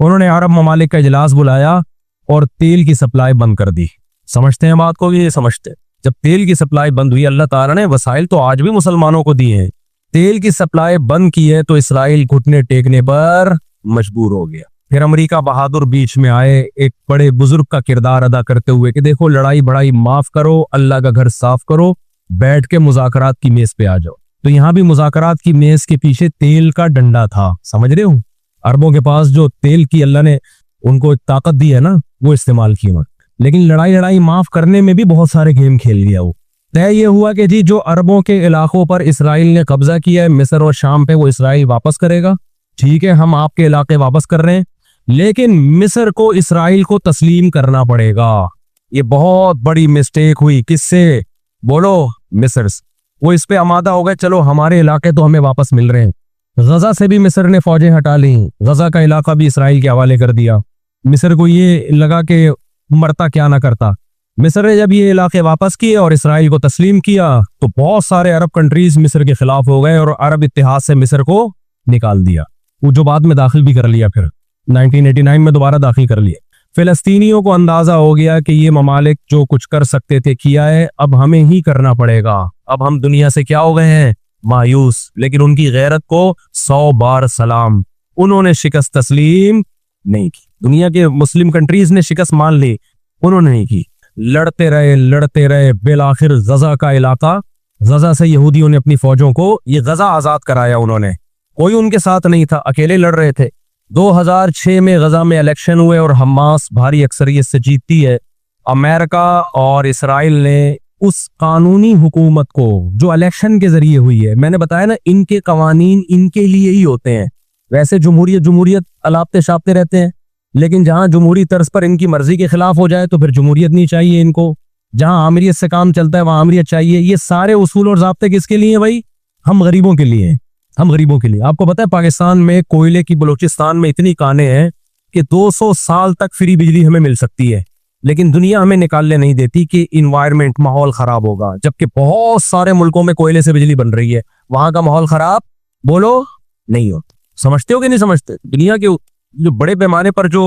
उन्होंने अरब ममालिक का इजलास बुलाया और तेल की सप्लाई बंद कर दी। समझते हैं बात को? ये समझते हैं। जब तेल की सप्लाई बंद हुई, अल्लाह ताला ने वसाइल तो आज भी मुसलमानों को दिए हैं, तेल की सप्लाई बंद की है तो इसराइल घुटने टेकने पर मजबूर हो गया। फिर अमेरिका बहादुर बीच में आए एक बड़े बुजुर्ग का किरदार अदा करते हुए कि देखो लड़ाई बड़ाई माफ करो, अल्लाह का घर साफ करो, बैठ के मुज़ाकरात की मेज पे आ जाओ। तो यहाँ भी मुज़ाकरात की मेज के पीछे तेल का डंडा था। समझ रहे हो? अरबों के पास जो तेल की अल्लाह ने उनको ताकत दी है ना, वो इस्तेमाल की उन्होंने। लेकिन लड़ाई माफ करने में भी बहुत सारे गेम खेल लिया वो। तय ये हुआ कि जी जो अरबों के इलाकों पर इसराइल ने कब्जा किया है मिस्र और शाम पे, वो इसराइल वापस करेगा। ठीक है, हम आपके इलाके वापस कर रहे हैं, लेकिन मिस्र को इसराइल को तस्लीम करना पड़ेगा। ये बहुत बड़ी मिस्टेक हुई। किससे? बोलो, मिस्र से। वो इस पे आमादा हो गए, चलो हमारे इलाके तो हमें वापस मिल रहे हैं। गजा से भी मिस्र ने फौजें हटा ली, गजा का इलाका भी इसराइल के हवाले कर दिया। मिस्र को ये लगा कि मरता क्या ना करता। मिस्र ने जब ये इलाके वापस किए और इसराइल को तस्लीम किया तो बहुत सारे अरब कंट्रीज मिस्र के खिलाफ हो गए और अरब इत्तेहाद से मिस्र को निकाल दिया। वो जो बाद में दाखिल भी कर लिया, फिर 1989 में दोबारा दाखिल कर लिया। फिलिस्तीनियों को अंदाजा हो गया कि ये ममालिक जो कुछ कर सकते थे किया है, अब हमें ही करना पड़ेगा। अब हम दुनिया से क्या हो गए हैं? मायूस। लेकिन उनकी गैरत को 100 बार सलाम, उन्होंने शिकस्त तस्लीम नहीं की। दुनिया के मुस्लिम कंट्रीज ने शिकस्त मान ली, उन्होंने नहीं की। लड़ते रहे, बिलाखिर गजा का इलाका, गजा से यहूदियों ने अपनी फौजों को ये गजा आजाद कराया। उन्होंने, कोई उनके साथ नहीं था, अकेले लड़ रहे थे। 2006 में गजा में इलेक्शन हुए और हमास भारी अक्सरियत से जीतती है। अमेरिका और इसराइल ने उस कानूनी हुकूमत को जो इलेक्शन के जरिए हुई है, मैंने बताया ना इनके कवानीन इनके लिए ही होते हैं। वैसे जमहूरियत अलापते शापते रहते हैं, लेकिन जहां जमहूरी तर्ज पर इनकी मर्जी के खिलाफ हो जाए तो फिर जमहूरियत नहीं चाहिए इनको। जहां आमिरियत से काम चलता है वहां आमिरियत चाहिए। ये सारे उसूल और ज़ाब्ते किसके लिए हैं भाई? हम गरीबों के लिए हैं, हम गरीबों के लिए। आपको पता है पाकिस्तान में कोयले की बलूचिस्तान में इतनी कानें हैं कि 200 साल तक फ्री बिजली हमें मिल सकती है, लेकिन दुनिया हमें निकालने नहीं देती कि इन्वायरमेंट, माहौल खराब होगा। जबकि बहुत सारे मुल्कों में कोयले से बिजली बन रही है, वहां का माहौल खराब बोलो नहीं होता। समझते हो कि नहीं समझते? दुनिया के जो बड़े पैमाने पर जो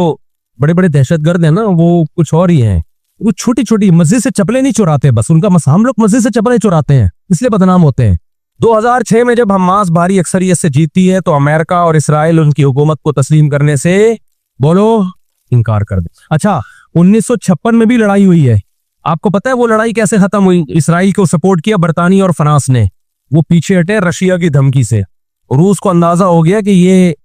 बड़े बड़े दहशतगर्द हैं ना, वो कुछ और ही हैं। वो छोटी छोटी मस्जिद से चप्पलें नहीं चुराते, बस उनका हम लोग मस्जिद से चप्पलें चुराते हैं, इसलिए बदनाम होते हैं। 2006 में जब हमास भारी अक्सरियत से जीतती है तो अमेरिका और इसराइल उनकी हुकूमत को तस्लीम करने से बोलो इनकार कर दे। अच्छा, 1956 में भी लड़ाई हुई है। आपको पता है वो लड़ाई कैसे खत्म हुई? इसराइल को सपोर्ट किया बरतानिया और फ्रांस ने, वो पीछे हटे रशिया की धमकी से। रूस को अंदाजा हो गया कि ये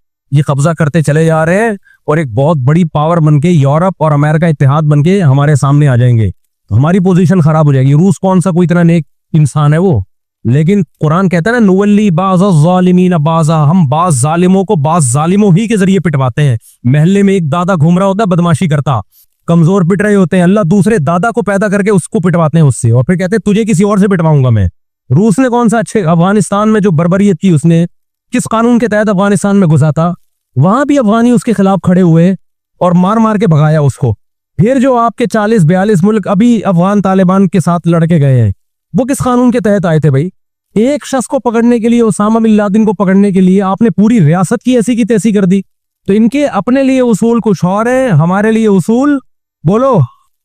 कब्जा करते चले जा रहे हैं और एक बहुत बड़ी पावर बनके यूरोप और अमेरिका इत्तेहाद बनके हमारे सामने आ जाएंगे, तो हमारी पोजीशन खराब हो जाएगी। रूस कौन सा कोई इतना नेक इंसान है वो? लेकिन कुरान कहता है ना, नुवल्ली बाज़ा ज़ालिमीन बाज़ा, हम बाज़ जालिमों को बाज़ जालिमों ही के जरिए पिटवाते हैं। महल्ले में एक दादा घूम रहा होता है बदमाशी करता, कमजोर पिट रहे होते हैं, अल्लाह दूसरे दादा को पैदा करके उसको पिटवाते हैं उससे, और फिर कहते हैं तुझे किसी और से पिटवाऊंगा मैं। रूस ने कौन सा अच्छे अफगानिस्तान में जो बर्बरियत की, उसने किस कानून के तहत अफगानिस्तान में घुसा था? वहां भी अफगानी उसके खिलाफ खड़े हुए और मार मार के भगाया उसको। फिर जो आपके 40-42 मुल्क अभी अफगान तालिबान के साथ लड़के गए हैं, वो किस कानून के तहत आए थे भाई? एक शख्स को पकड़ने के लिए, उसामा बिन लादेन को पकड़ने के लिए आपने पूरी रियासत की ऐसी की तैसी कर दी। तो इनके अपने लिए उसूल कुछ और है, हमारे लिए उसूल बोलो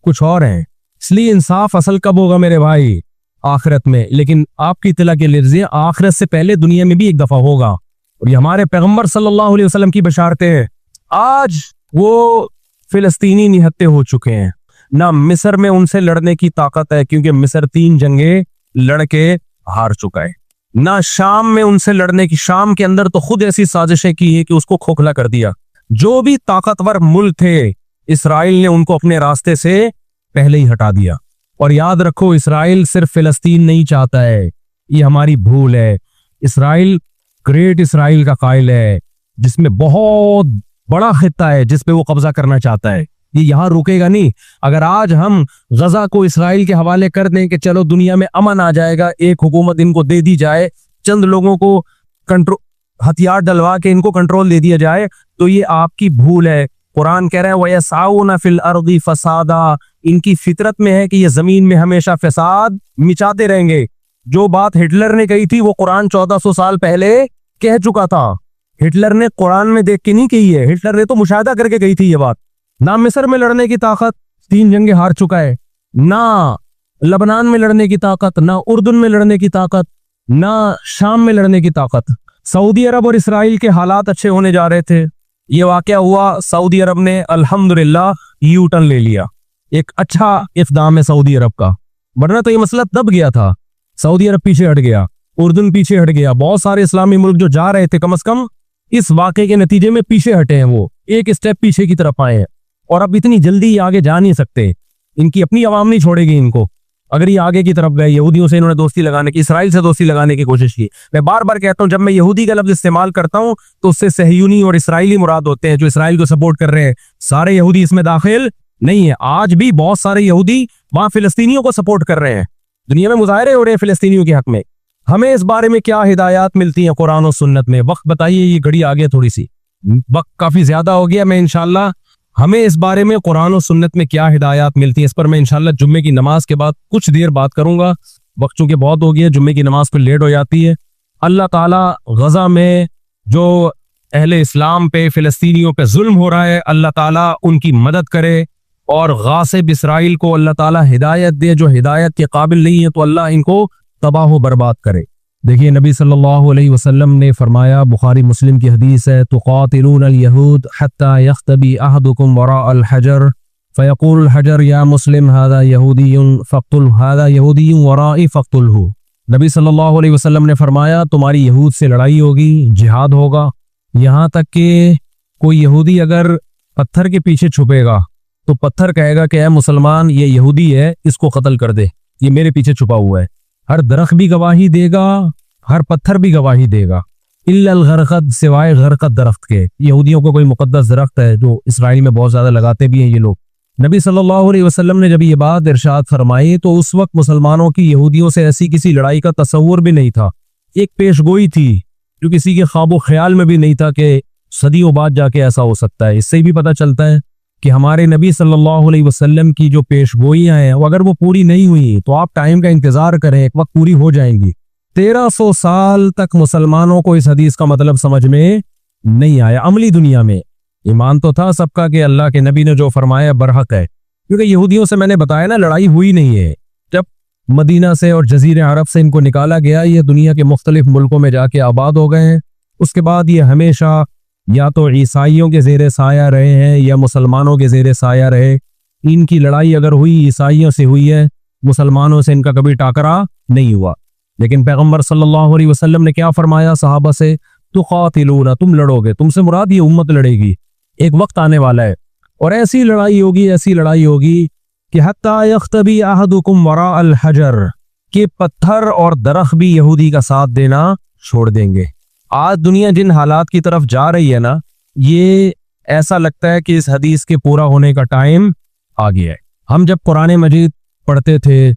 कुछ और है। इसलिए इंसाफ असल कब होगा मेरे भाई? आखिरत में। लेकिन आपकी इत्तला के लिए आखिरत से पहले दुनिया में भी एक दफा होगा, और ये हमारे पैगंबर सल्लल्लाहु अलैहि वसल्लम की बशारतें हैं। आज वो फिलिस्तीनी निहत्ते हो चुके हैं, ना मिस्र में उनसे लड़ने की ताकत है, क्योंकि मिस्र 3 जंगे लड़के हार चुका है। ना शाम में उनसे लड़ने की, शाम के अंदर तो खुद ऐसी साजिशें की है कि उसको खोखला कर दिया। जो भी ताकतवर मुल्क थे, इसराइल ने उनको अपने रास्ते से पहले ही हटा दिया। और याद रखो, इसराइल सिर्फ फिलिस्तीन नहीं चाहता है, ये हमारी भूल है। इसराइल ग्रेट इसराइल का कायल है, जिसमें बहुत बड़ा खित्ता है जिस पे वो कब्जा करना चाहता है। ये यहां रुकेगा नहीं। अगर आज हम गजा को इसराइल के हवाले कर दें कि चलो दुनिया में अमन आ जाएगा, एक हुकूमत इनको दे दी जाए, चंद लोगों को कंट्रोल, हथियार डलवा के इनको कंट्रोल दे दिया जाए, तो ये आपकी भूल है। कुरान कह रहा है वयसाउना फिल अर्दी फसादा, इनकी फितरत में है कि ये जमीन में हमेशा फसाद मिचाते रहेंगे। जो बात हिटलर ने कही थी वो कुरान 1400 साल पहले कह चुका था। हिटलर ने कुरान में देख के नहीं कही है, हिटलर ने तो मुशाहिदा करके कही थी ये बात। ना मिस्र में लड़ने की ताकत, 3 जंगें हार चुका है, ना लबनान में लड़ने की ताकत, ना उर्दून में लड़ने की ताकत, ना शाम में लड़ने की ताकत। सऊदी अरब और इसराइल के हालात अच्छे होने जा रहे थे, ये वाकया हुआ, सऊदी अरब ने अल्हम्दुलिल्लाह यू टर्न ले लिया। एक अच्छा इक़दाम है सऊदी अरब का, वरना तो ये मसला दब गया था। सऊदी अरब पीछे हट गया, उर्दून पीछे हट गया, बहुत सारे इस्लामी मुल्क जो जा रहे थे कम से कम इस वाकये के नतीजे में पीछे हटे हैं, वो एक स्टेप पीछे की तरफ आए हैं। और अब इतनी जल्दी आगे जा नहीं सकते, इनकी अपनी आवाम नहीं छोड़ेगी इनको। अगर ये आगे की तरफ गए, यहूदियों से इन्होंने दोस्ती लगाने की, इसराइल से दोस्ती लगाने की कोशिश की। मैं बार बार कहता हूं, जब मैं यहूदी का लफ्ज इस्तेमाल करता हूं तो उससे सहयूनी और इसराइली मुराद होते हैं, जो इसराइल को सपोर्ट कर रहे हैं। सारे यहूदी इसमें दाखिल नहीं है। आज भी बहुत सारे यहूदी वहां फिलिस्तीनियों को सपोर्ट कर रहे हैं, दुनिया में मुजाहरे हो रहे हैं फिलिस्तीनियों के हक में। हमें इस बारे में क्या हिदायत मिलती है कुरान और सुन्नत में? वक्त बताइए, ये घड़ी आगे थोड़ी सी, वक्त काफी ज्यादा हो गया। मैं इंशाल्लाह हमें इस बारे में कुरान और सुन्नत में क्या हिदायत मिलती है, इस पर मैं इंशाल्लाह जुम्मे की नमाज के बाद कुछ देर बात करूंगा। वक्त चूंकि बहुत हो गया, जुम्मे की नमाज पर लेट हो जाती है। अल्लाह ताला गजा में जो अहले इस्लाम पे, फिलिस्तीनियों पे जुल्म हो रहा है, अल्लाह ताला उनकी मदद करे और गासिब इसराइल को अल्लाह ताला हिदायत दे। जो हिदायत के काबिल नहीं है तो अल्लाह इनको तबाह बर्बाद करे। देखिए, नबी सल्लल्लाहु अलैहि वसल्लम ने फरमाया, बुखारी मुस्लिम की हदीस है, तुक़ातिलून अल यहूद हत्ता यख्तबी अहदुकुम वरा अल हजर फयक़ूल हजर या मुस्लिम हादा यहूदियुन फ़क़्तुल हादा यहूदियुन वराई फ़क़्तुलहु। नबी सल्लल्लाहु अलैहि वसल्लम ने फरमाया, तुम्हारी यहूद से लड़ाई होगी, जिहाद होगा, यहाँ तक कि कोई यहूदी अगर पत्थर के पीछे छुपेगा तो पत्थर कहेगा कि ऐ मुसलमान, ये यहूदी है, इसको कत्ल कर दे, ये मेरे पीछे छुपा हुआ है। हर दरख्त भी गवाही देगा, हर पत्थर भी गवाही देगा, इल्लल गरक़द, सिवाय गरक़द दरख्त के। यहूदियों को कोई मुकद्दस दरख्त है जो इसराइल में बहुत ज्यादा लगाते भी हैं ये लोग। नबी सल्लल्लाहु अलैहि वसल्लम ने जब ये बात इरशाद फरमाई तो उस वक्त मुसलमानों की यहूदियों से ऐसी किसी लड़ाई का तस्वुर भी नहीं था। एक पेशगोई थी जो किसी के ख्वाबो ख्याल में भी नहीं था कि सदियों बाद जाके ऐसा हो सकता है। इससे भी पता चलता है कि हमारे नबी सल्लल्लाहु अलैहि वसल्लम की जो पेशगोइयां हैं, अगर वो पूरी नहीं हुई तो आप टाइम का इंतजार करें, एक वक्त पूरी हो जाएंगी। 1300 साल तक मुसलमानों को इस हदीस का मतलब समझ में नहीं आया। अमली दुनिया में ईमान तो था सबका कि अल्लाह के नबी ने जो फरमाया बरहक है, क्योंकि यहूदियों से मैंने बताया ना, लड़ाई हुई नहीं है। जब मदीना से और जजीरे अरब से इनको निकाला गया, ये दुनिया के मुख्तलिफ मुल्कों में जाके आबाद हो गए हैं। उसके बाद ये हमेशा या तो ईसाइयों के ज़ेरे साया रहे हैं या मुसलमानों के ज़ेरे साया रहे। इनकी लड़ाई अगर हुई ईसाइयों से हुई है, मुसलमानों से इनका कभी टाकरा नहीं हुआ। लेकिन पैगंबर सल्लल्लाहु अलैहि वसल्लम ने क्या फरमाया सहाबा से, तुक़ातिलूना, तुम लड़ोगे, तुमसे मुराद ये उम्मत लड़ेगी। एक वक्त आने वाला है और ऐसी लड़ाई होगी, ऐसी लड़ाई होगी कि हत्ता यख्तबी अहदुकुम वरा अल हजर, के पत्थर और दरख्त भी यहूदी का साथ देना छोड़ देंगे। आज दुनिया जिन हालात की तरफ जा रही है ना, ये ऐसा लगता है कि इस हदीस के पूरा होने का टाइम आ गया है। हम जब कुरान मजीद पढ़ते थे,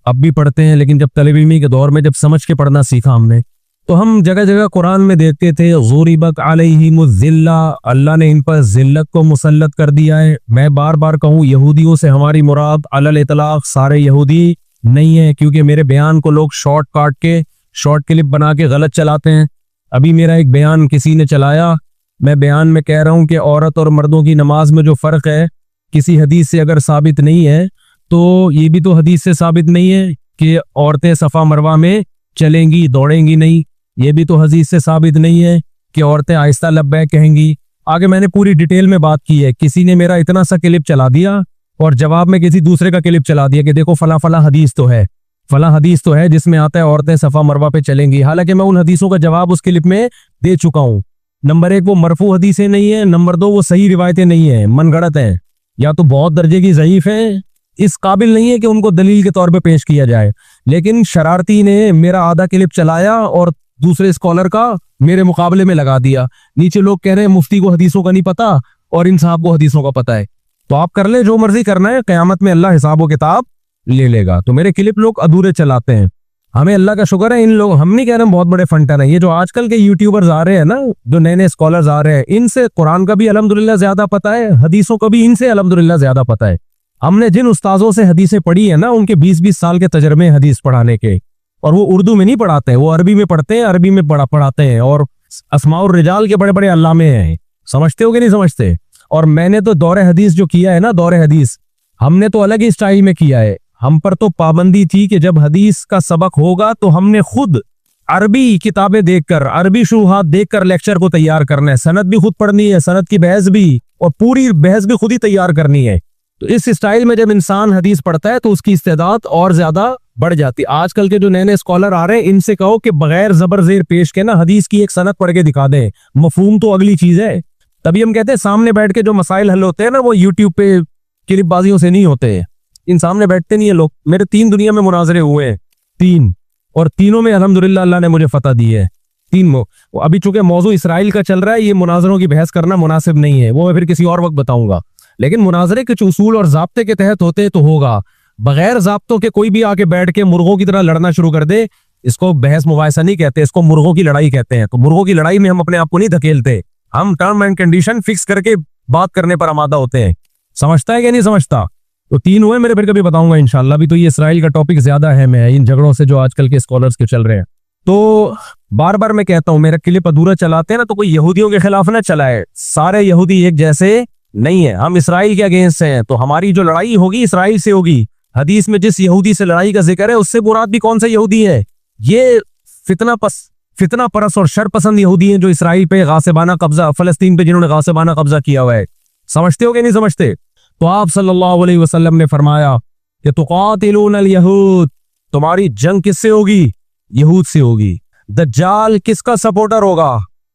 अब भी पढ़ते हैं, लेकिन जब तलब इल्मी के दौर में जब समझ के पढ़ना सीखा हमने, तो हम जगह जगह कुरान में देखते थे ज़ुरिबत अलैहिमुज़्ज़िल्ला, अल्लाह ने इन पर जिल्लत को मुसल्लत कर दिया है। मैं बार बार कहूँ, यहूदियों से हमारी मुराद अलल इतलाक सारे यहूदी नहीं है, क्योंकि मेरे बयान को लोग शॉर्ट काट के, शॉर्ट क्लिप बना के गलत चलाते हैं। अभी मेरा एक बयान किसी ने चलाया, मैं बयान में कह रहा हूं कि औरत और मर्दों की नमाज में जो फ़र्क है किसी हदीस से अगर साबित नहीं है, तो ये भी तो हदीस से साबित नहीं है कि औरतें सफ़ा मरवा में चलेंगी, दौड़ेंगी नहीं। ये भी तो हदीस से साबित नहीं है कि औरतें आहिस्ता लब्बैक कहेंगी। आगे मैंने पूरी डिटेल में बात की है। किसी ने मेरा इतना सा क्लिप चला दिया और जवाब में किसी दूसरे का क्लिप चला दिया कि देखो फला फला हदीस तो है। फला हदीस तो है जिसमें आता है औरतें सफा मरवा पे चलेंगी, हालांकि मैं उन हदीसों का जवाब उस क्लिप में दे चुका हूं। नंबर 1 वो मरफू हदीसें नहीं है, नंबर 2 वो सही रिवायतें नहीं है, मनगढ़ंत है, या तो बहुत दर्जे की ज़ईफ है, इस काबिल नहीं है कि उनको दलील के तौर पे पेश किया जाए। लेकिन शरारती ने मेरा आधा क्लिप चलाया और दूसरे स्कॉलर का मेरे मुकाबले में लगा दिया। नीचे लोग कह रहे हैं मुफ्ती को हदीसों का नहीं पता और इन साहब को हदीसों का पता है। तो आप कर ले जो मर्जी करना है, क़यामत में अल्लाह हिसाब किताब ले लेगा। तो मेरे क्लिप लोग अधूरे चलाते हैं, हमें अल्लाह का शुक्र है इन लोग, हम नहीं कह रहे बहुत बड़े फंटर हैं, ये जो आजकल के यूट्यूबर्स आ रहे हैं ना, जो नए नए स्कॉलर्स आ रहे हैं, इनसे कुरान का भी अल्हम्दुलिल्लाह ज्यादा पता है, हदीसों का भी इनसे अल्हम्दुलिल्लाह ज्यादा पता है। हमने जिन उस्ताजों से हदीसें पढ़ी है ना, उनके 20-20 साल के तजर्बे हदीस पढ़ाने के, और वो उर्दू में नहीं पढ़ाते हैं, वो अरबी में पढ़ते हैं, अरबी में पढ़ाते हैं, और अस्माउर रिजाल के बड़े बड़े अल्लामे हैं। समझते हो कि नहीं समझते? और मैंने तो दौरे हदीस जो किया है ना, दौरे हदीस हमने तो अलग ही स्टाइल में किया है। हम पर तो पाबंदी थी कि जब हदीस का सबक होगा तो हमने खुद अरबी किताबें देखकर, अरबी शुरूहात देखकर लेक्चर को तैयार करना है, सनद भी खुद पढ़नी है, सनद की बहस भी, और पूरी बहस भी खुद ही तैयार करनी है। तो इस स्टाइल में जब इंसान हदीस पढ़ता है तो उसकी इस्तेदाद और ज्यादा बढ़ जाती है। आजकल के जो नए नए स्कॉलर आ रहे हैं, इनसे कहो कि बगैर जबर जेर पेश के ना हदीस की एक सनद पढ़ के दिखा दें, मफहूम तो अगली चीज है। तभी हम कहते हैं सामने बैठ के जो मसाइल हल होते हैं ना, वो यूट्यूब पे क्लिपबाजियों से नहीं होते हैं। इन सामने बैठते नहीं है लोग। मेरे 3 दुनिया में मुनाजरे हुए हैं, 3, और तीनों में अल्हम्दुलिल्लाह अल्लाह ने मुझे फतह दी है। 3 अभी चूंकि मौजू इसराइल का चल रहा है, ये मुनाजरों की बहस करना मुनासिब नहीं है, वो मैं फिर किसी और वक्त बताऊंगा। लेकिन मुनाजरे कुछ उसूल और जाब्ते के तहत होते तो होगा। बगैर जाब्तों के कोई भी आके बैठ के मुर्गों की तरह लड़ना शुरू कर दे, इसको बहस मुबाहिसा नहीं कहते, इसको मुर्गों की लड़ाई कहते हैं। तो मुर्गों की लड़ाई में हम अपने आप को नहीं धकेलते, हम टर्म एंड कंडीशन फिक्स करके बात करने पर आमादा होते हैं। समझता है क्या नहीं समझता? तो 3 हुए मेरे, फिर कभी बताऊंगा इंशाल्लाह। भी तो ये इसराइल का टॉपिक ज्यादा है, मैं इन झगड़ों से जो आजकल के स्कॉलर्स के चल रहे हैं। तो बार बार मैं कहता हूं, मेरा क्लिप अधूरा चलाते हैं ना, तो कोई यहूदियों के खिलाफ ना चलाए। सारे यहूदी एक जैसे नहीं है, हम इसराइल के अगेंस्ट हैं, तो हमारी जो लड़ाई होगी इसराइल से होगी। हदीस में जिस यहूदी से लड़ाई का जिक्र है, उससे मुराद भी कौन सा यहूदी है? ये फितना परस और शर पसंद यहूदी हैं, जो इसराइल पे गासिबाना कब्जा, फलस्तीन पे जिन्होंने गासिबाना कब्जा किया हुआ है। समझते हो कि नहीं समझते? तो आप सल्लल्लाहु अलैहि वसल्लम ने फरमाया कि तुकातिलूनल यहूद, तुम्हारी जंग किससे होगी? यहूद से होगी। दज्जाल किसका सपोर्टर होगा?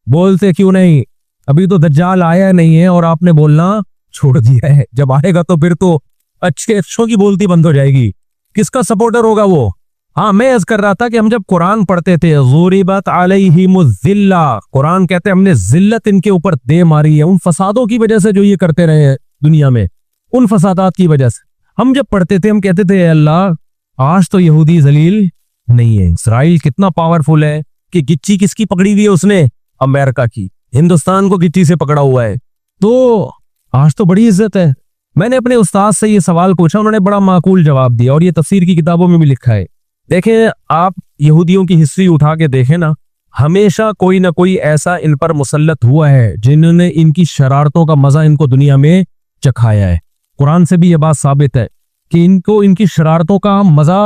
बोलते क्यों नहीं, अभी तो दज्जाल आया नहीं है और आपने बोलना छोड़ दिया है। जब आएगा तो फिर तो अच्छों की बोलती बंद हो जाएगी। किसका सपोर्टर होगा वो? हाँ, मैं अर्ज कर रहा था कि हम जब कुरान पढ़ते थे, ज़ुरिबत अलैहिमुज़्ज़िल्ला, कुरान कहते हैं हमने जिल्लत इनके ऊपर दे मारी है, उन फसादों की वजह से जो ये करते रहे हैं दुनिया में, उन फसादात की वजह से। हम जब पढ़ते थे हम कहते थे अल्लाह आज तो यहूदी जलील नहीं है। इसराइल कितना पावरफुल है कि गिच्ची किसकी पकड़ी हुई है उसने? अमेरिका की। हिंदुस्तान को गिच्ची से पकड़ा हुआ है, तो आज तो बड़ी इज्जत है। मैंने अपने उस्ताद से ये सवाल पूछा, उन्होंने बड़ा माकूल जवाब दिया, और ये तफसीर की किताबों में भी लिखा है। देखें, आप यहूदियों की हिस्ट्री उठा के देखें ना, हमेशा कोई ना कोई ऐसा इन पर मुसल्लत हुआ है जिन्होंने इनकी शरारतों का मजा इनको दुनिया में चखाया है। कुरान से भी ये बात साबित है कि इनको इनकी शरारतों का मजा,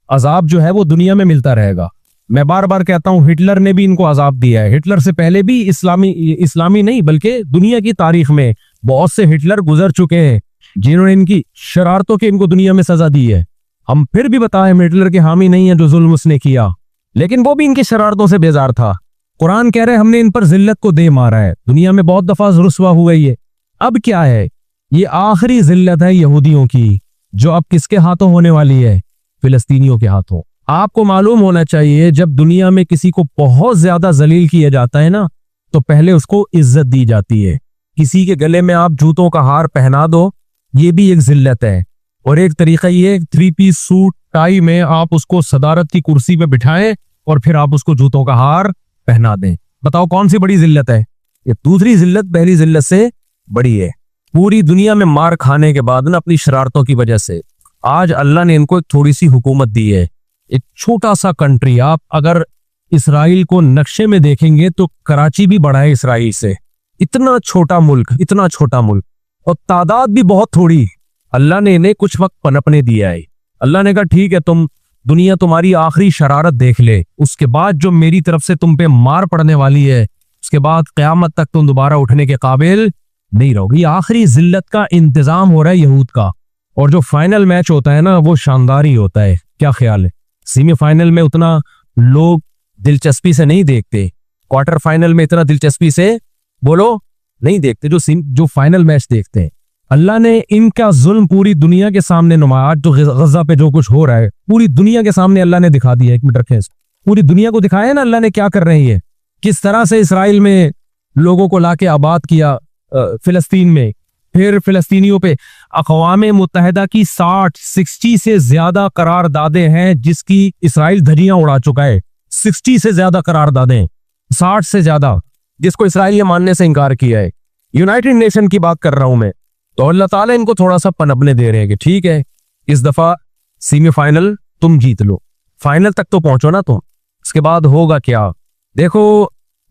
अजाब जो है वो दुनिया में मिलता रहेगा। मैं बार बार कहता हूं, हिटलर ने भी इनको अजाब दिया है। हिटलर से पहले भी इस्लामी नहीं बल्कि दुनिया की तारीख में बहुत से हिटलर गुजर चुके हैं जिन्होंने इनकी शरारतों के इनको दुनिया में सजा दी है। हम फिर भी बताएं, हिटलर के हामी नहीं है जो जुल्म उसने किया, लेकिन वो भी इनकी शरारतों से बेजार था। कुरान कह रहे हमने इन पर जिल्लत को दे मारा है, दुनिया में बहुत दफा रुस्वा हुआ ये। अब क्या है? ये आखिरी जिल्लत है यहूदियों की, जो अब किसके हाथों होने वाली है? फिलिस्तीनियों के हाथों। आपको मालूम होना चाहिए, जब दुनिया में किसी को बहुत ज्यादा जलील किया जाता है ना, तो पहले उसको इज्जत दी जाती है। किसी के गले में आप जूतों का हार पहना दो, ये भी एक जिल्लत है। और एक तरीका ये 3 पीस सूट टाई में आप उसको सदारत की कुर्सी पे बिठाएं और फिर आप उसको जूतों का हार पहना दें। बताओ कौन सी बड़ी जिल्लत है? ये दूसरी जिल्लत पहली जिल्लत से बड़ी है। पूरी दुनिया में मार खाने के बाद ना, अपनी शरारतों की वजह से, आज अल्लाह ने इनको एक थोड़ी सी हुकूमत दी है। एक छोटा सा कंट्री, आप अगर इसराइल को नक्शे में देखेंगे तो कराची भी बड़ा है इसराइल से। इतना छोटा मुल्क, इतना छोटा मुल्क, और तादाद भी बहुत थोड़ी। अल्लाह ने इन्हें कुछ वक्त पनपने दिया है। अल्लाह ने कहा ठीक है, तुम दुनिया तुम्हारी आखिरी शरारत देख ले, उसके बाद जो मेरी तरफ से तुम पे मार पड़ने वाली है, उसके बाद क़यामत तक तुम दोबारा उठने के काबिल नहीं रहोगी। आखिरी जिल्लत का इंतजाम हो रहा है यहूद का, और जो फाइनल मैच होता है ना, वो शानदार ही होता है। क्या ख्याल है? सेमीफाइनल में उतना लोग दिलचस्पी से नहीं देखते, क्वार्टर फाइनल में इतना दिलचस्पी से बोलो नहीं देखते जो फाइनल मैच देखते हैं। अल्लाह ने इनका जुल्म पूरी दुनिया के सामने नुमाया। आज जो गजा पे जो कुछ हो रहा है पूरी दुनिया के सामने अल्लाह ने दिखा दिया। एक मिनट रखें इसको, पूरी दुनिया को दिखाया ना अल्लाह ने क्या कर रही है, किस तरह से इसराइल में लोगों को लाके आबाद किया फिलिस्तीन में, फिर फिलिस्तीनियों पे अक़वाम मुत्तहिदा की 60 से ज्यादा करारदादें हैं जिसकी इसराइल धज्जियां उड़ा चुका है। 60 से ज्यादा करारदादें, 60 से ज्यादा, जिसको इसराइल ने मानने से इनकार किया है। यूनाइटेड नेशन की बात कर रहा हूं मैं। तो अल्लाह ताला इनको थोड़ा सा पनपने दे रहे हैं कि ठीक है इस दफा सेमीफाइनल तुम जीत लो, फाइनल तक तो पहुंचो ना तुम, इसके बाद होगा क्या। देखो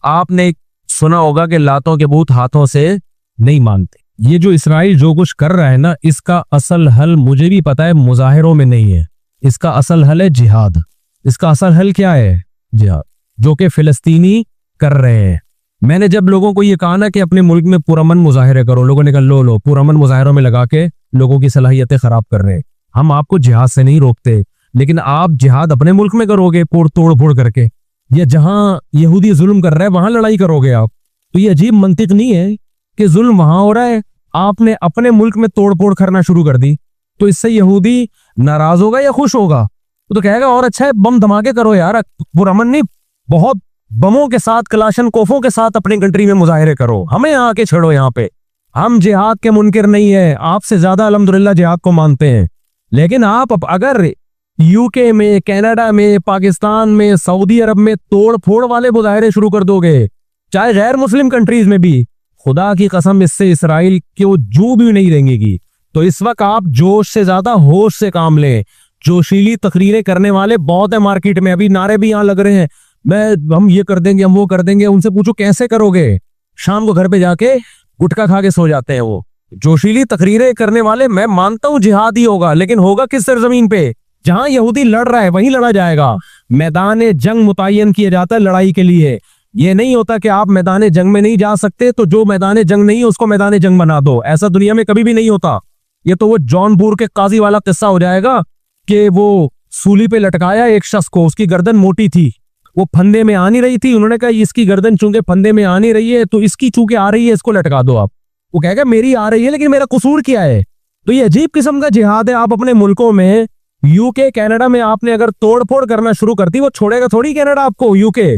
आपने सुना होगा कि लातों के बूत हाथों से नहीं मानते। ये जो इसराइल जो कुछ कर रहा है ना, इसका असल हल मुझे भी पता है मुजाहिरों में नहीं है, इसका असल हल है जिहाद। इसका असल हल क्या है? जिहाद, जो कि फिलिस्तीनी कर रहे हैं। मैंने जब लोगों को ये कहा ना कि अपने मुल्क में पुरअमन मुजाहिरे करो, लोगों ने कहा लो पुरअमन मुजाहिरों में लगा के लोगों की सलाहियतें खराब कर रहे हैं। हम आपको जिहाद से नहीं रोकते, लेकिन आप जिहाद अपने मुल्क में करोगे तोड़ फोड़ करके, या जहां यहूदी जुल्म कर रहा है वहां लड़ाई करोगे आप। तो ये अजीब मंतिक नहीं है कि जुल्म वहां हो रहा है, आपने अपने मुल्क में तोड़ फोड़ करना शुरू कर दी, तो इससे यहूदी नाराज होगा या खुश होगा? तो कहेगा और अच्छा है बम धमाके करो यार, पुरअमन नहीं, बहुत बमों के साथ कलाशन कोफों के साथ अपनी कंट्री में मुजाहिरे करो, हमें आके छेड़ो यहाँ पे। हम जिहाद के मुनकिर नहीं है, आपसे ज्यादा अल्हम्दुलिल्लाह जिहाद को मानते हैं। लेकिन आप अगर यूके में, कनाडा में, पाकिस्तान में, सऊदी अरब में तोड़ फोड़ वाले मुजाहिरे शुरू कर दोगे, चाहे गैर मुस्लिम कंट्रीज में भी, खुदा की कसम इससे इसराइल क्यों जू भी नहीं देंगी। तो इस वक्त आप जोश से ज्यादा होश से काम लें। जोशीली तकरीरें करने वाले बहुत है मार्केट में, अभी नारे भी यहाँ लग रहे हैं, हम ये कर देंगे, हम वो कर देंगे। उनसे पूछो कैसे करोगे? शाम को घर पे जाके गुटखा खा के सो जाते हैं वो। जोशीली तकरीरें करने वाले, मैं मानता हूं जिहाद ही होगा, लेकिन होगा किस सरजमीन पे? जहां यहूदी लड़ रहा है वहीं लड़ा जाएगा। मैदान जंग मुतय्यन किया जाता है लड़ाई के लिए। ये नहीं होता कि आप मैदान जंग में नहीं जा सकते तो जो मैदान जंग नहीं है उसको मैदान जंग बना दो। ऐसा दुनिया में कभी भी नहीं होता। ये तो वो जौनपुर के काजी वाला किस्सा हो जाएगा कि वो सूली पे लटकाया एक शख्स को, उसकी गर्दन मोटी थी, वो फंदे में आ नहीं रही थी, उन्होंने कहा इसकी गर्दन चूंकि फंदे में आ नहीं रही है तो इसकी चूंकि आ रही है इसको लटका दो आप। वो कहेगा मेरी आ रही है लेकिन मेरा कसूर क्या है? तो ये अजीब किस्म का जिहाद है। आप अपने मुल्कों में, यूके कनाडा में आपने अगर तोड़फोड़ करना शुरू करती, वो छोड़ेगा थोड़ी कनाडा आपको। यूके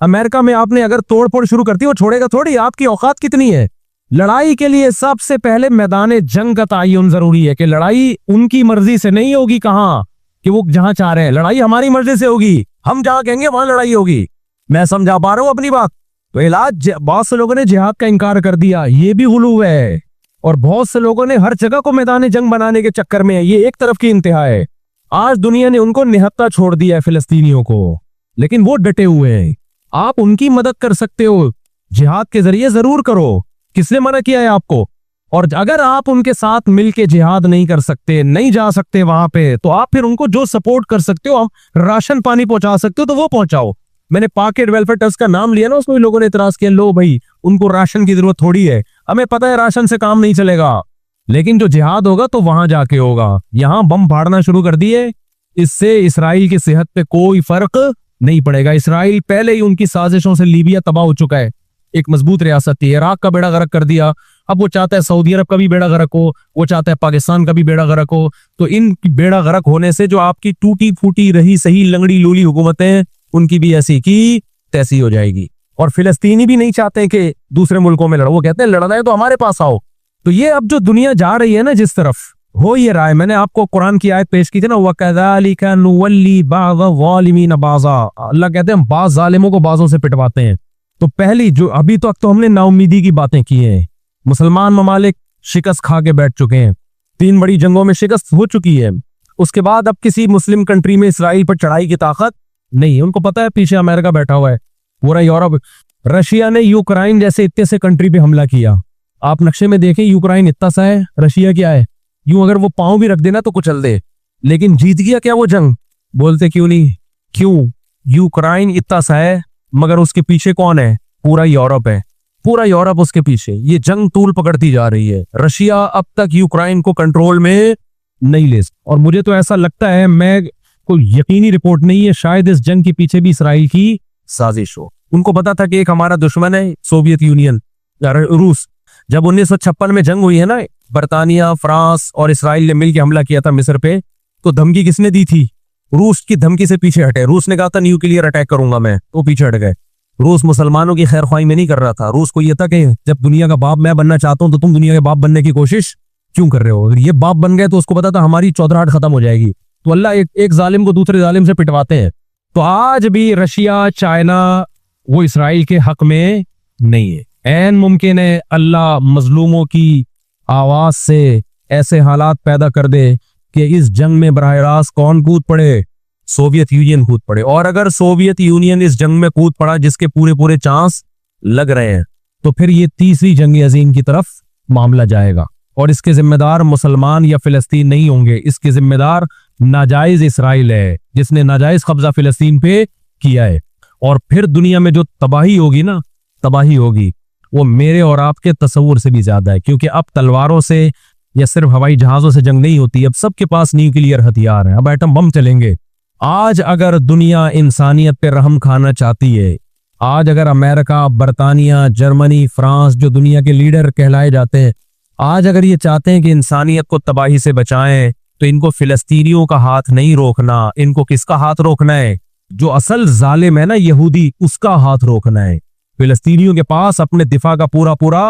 अमेरिका में आपने अगर तोड़फोड़ शुरू करती, वो छोड़ेगा थोड़ी। आपकी औकात कितनी है? लड़ाई के लिए सबसे पहले मैदान जंग का तयन जरूरी है कि लड़ाई उनकी मर्जी से नहीं होगी, कहां कि वो जहां चाह रहे हैं, लड़ाई हमारी मर्जी से होगी। हम जहां कहेंगे वहां लड़ाई होगी। मैं समझा पा रहा हूं अपनी बात? तो इलाज, बहुत से लोगों ने जिहाद का इनकार कर दिया, ये भी गुलू है। और बहुत से लोगों ने हर जगह को मैदान जंग बनाने के चक्कर में, ये एक तरफ की इंतहा है। आज दुनिया ने उनको निहत्ता छोड़ दिया है फिलिस्तीनियों को, लेकिन वो डटे हुए हैं। आप उनकी मदद कर सकते हो, जिहाद के जरिए जरूर करो, किसने मना किया है आपको? और अगर आप उनके साथ मिलके जिहाद नहीं कर सकते, नहीं जा सकते वहां पे, तो आप फिर उनको जो सपोर्ट कर सकते हो, राशन पानी पहुंचा सकते हो तो वो पहुंचाओ। मैंने पॉकेट वेलफेयर ट्रस्ट का नाम लिया ना, उसमें लोगों ने इतराज किया, लो भाई उनको राशन की जरूरत थोड़ी है, हमें पता है राशन से काम नहीं चलेगा, लेकिन जो जिहाद होगा तो वहां जाके होगा। यहां बम फाड़ना शुरू कर दिए, इससे इसराइल की सेहत पे कोई फर्क नहीं पड़ेगा। इसराइल पहले ही उनकी साजिशों से लीबिया तबाह हो चुका है, एक मजबूत रियासत थी, इराक का बेड़ा गर्क कर दिया, अब वो चाहता है सऊदी अरब का भी बेड़ा गर्क हो, वो चाहता है पाकिस्तान का भी बेड़ा गर्क हो। तो इन बेड़ा गर्क होने से जो आपकी टूटी फूटी रही सही लंगड़ी लूली हुकूमतें, उनकी भी ऐसी की तैसी हो जाएगी। और फिलिस्तीनी भी नहीं चाहते कि दूसरे मुल्कों में लड़ो, वो कहते हैं लड़ना है तो हमारे पास आओ। तो ये अब जो दुनिया जा रही है ना जिस तरफ, हो ये रहा है। मैंने आपको कुरान की आयत पेश की थी ना, वकज़ालिका नुवल्ली बाज़ ज़ालिमीन बाज़ा, अल्लाह कहते हैं हम बाज़ जालिमों को बाज़ों से पिटवाते हैं। तो पहली जो अभी तक तो हमने नाउमीदी की बातें की हैं, मुसलमान ममालिक शिकस्त खा के बैठ चुके हैं, 3 बड़ी जंगों में शिकस्त हो चुकी है। उसके बाद अब किसी मुस्लिम कंट्री में इसराइल पर चढ़ाई की ताकत नहीं है। उनको पता है पीछे अमेरिका बैठा हुआ है, पूरा यूरोप। रशिया ने यूक्रेन जैसे इतने से कंट्री पे हमला किया, आप नक्शे में देखें यूक्रेन इतना सा है, रशिया क्या है, यूं अगर वो पांव भी रख देना तो कुचल दे। लेकिन जीत गया क्या वो जंग? बोलते क्यों नहीं? क्यों? यूक्रेन इतना सा है मगर उसके पीछे कौन है? पूरा यूरोप है, पूरा यूरोप उसके पीछे। ये जंग तूल पकड़ती जा रही है। रशिया अब तक यूक्रेन को कंट्रोल में नहीं ले। और मुझे तो ऐसा लगता है, मैं कोई यकीनी रिपोर्ट नहीं है, शायद इस जंग के पीछे भी इसराइल की साजिश हो। उनको पता था कि एक हमारा दुश्मन है सोवियत यूनियन, रूस। जब 1956 में जंग हुई है ना, बर्तानिया, फ्रांस और इसराइल ने मिलकर हमला किया था मिस्र पे, तो धमकी किसने दी थी? रूस की धमकी से पीछे हटे। रूस ने कहा था न्यूक्लियर अटैक करूंगा मैं, तो पीछे हट गए। रूस मुसलमानों की खैर ख्वाही में नहीं कर रहा था। रूस को यह था कि जब दुनिया का बाप मैं बनना चाहता हूं तो तुम दुनिया के बाप बनने की कोशिश क्यों कर रहे हो? अगर ये बाप बन गए तो उसको पता था हमारी चौधराहट खत्म हो जाएगी। तो अल्लाह एक जालिम को दूसरे जालिम से पिटवाते हैं। तो आज भी रशिया, चाइना वो इसराइल के हक में नहीं है। ऐन मुमकिन है अल्लाह मजलूमों की आवाज से ऐसे हालात पैदा कर दे कि इस जंग में बराह रास्त कौन कूद पड़े? सोवियत यूनियन कूद पड़े। और अगर सोवियत यूनियन इस जंग में कूद पड़ा, जिसके पूरे पूरे चांस लग रहे हैं, तो फिर ये तीसरी जंग अजीम की तरफ मामला जाएगा। और इसके जिम्मेदार मुसलमान या फिलिस्तीन नहीं होंगे, इसके जिम्मेदार नाजायज इसराइल है, जिसने नाजायज कब्जा फिलिस्तीन पे किया है। और फिर दुनिया में जो तबाही होगी ना, तबाही होगी, वो मेरे और आपके तस्वुर से भी ज्यादा है। क्योंकि अब तलवारों से या सिर्फ हवाई जहाजों से जंग नहीं होती, अब सबके पास न्यूक्लियर हथियार है, अब एटम बम चलेंगे। आज अगर दुनिया इंसानियत पे रहम खाना चाहती है, आज अगर अमेरिका, बर्तानिया, जर्मनी, फ्रांस, जो दुनिया के लीडर कहलाए जाते हैं, आज अगर ये चाहते हैं कि इंसानियत को तबाही से बचाएं, तो इनको फिलिस्तीनियों का हाथ नहीं रोकना। इनको किसका हाथ रोकना है? जो असल जालिम है ना, यहूदी, उसका हाथ रोकना है। फिलिस्तीनियों के पास अपने दिफा का पूरा पूरा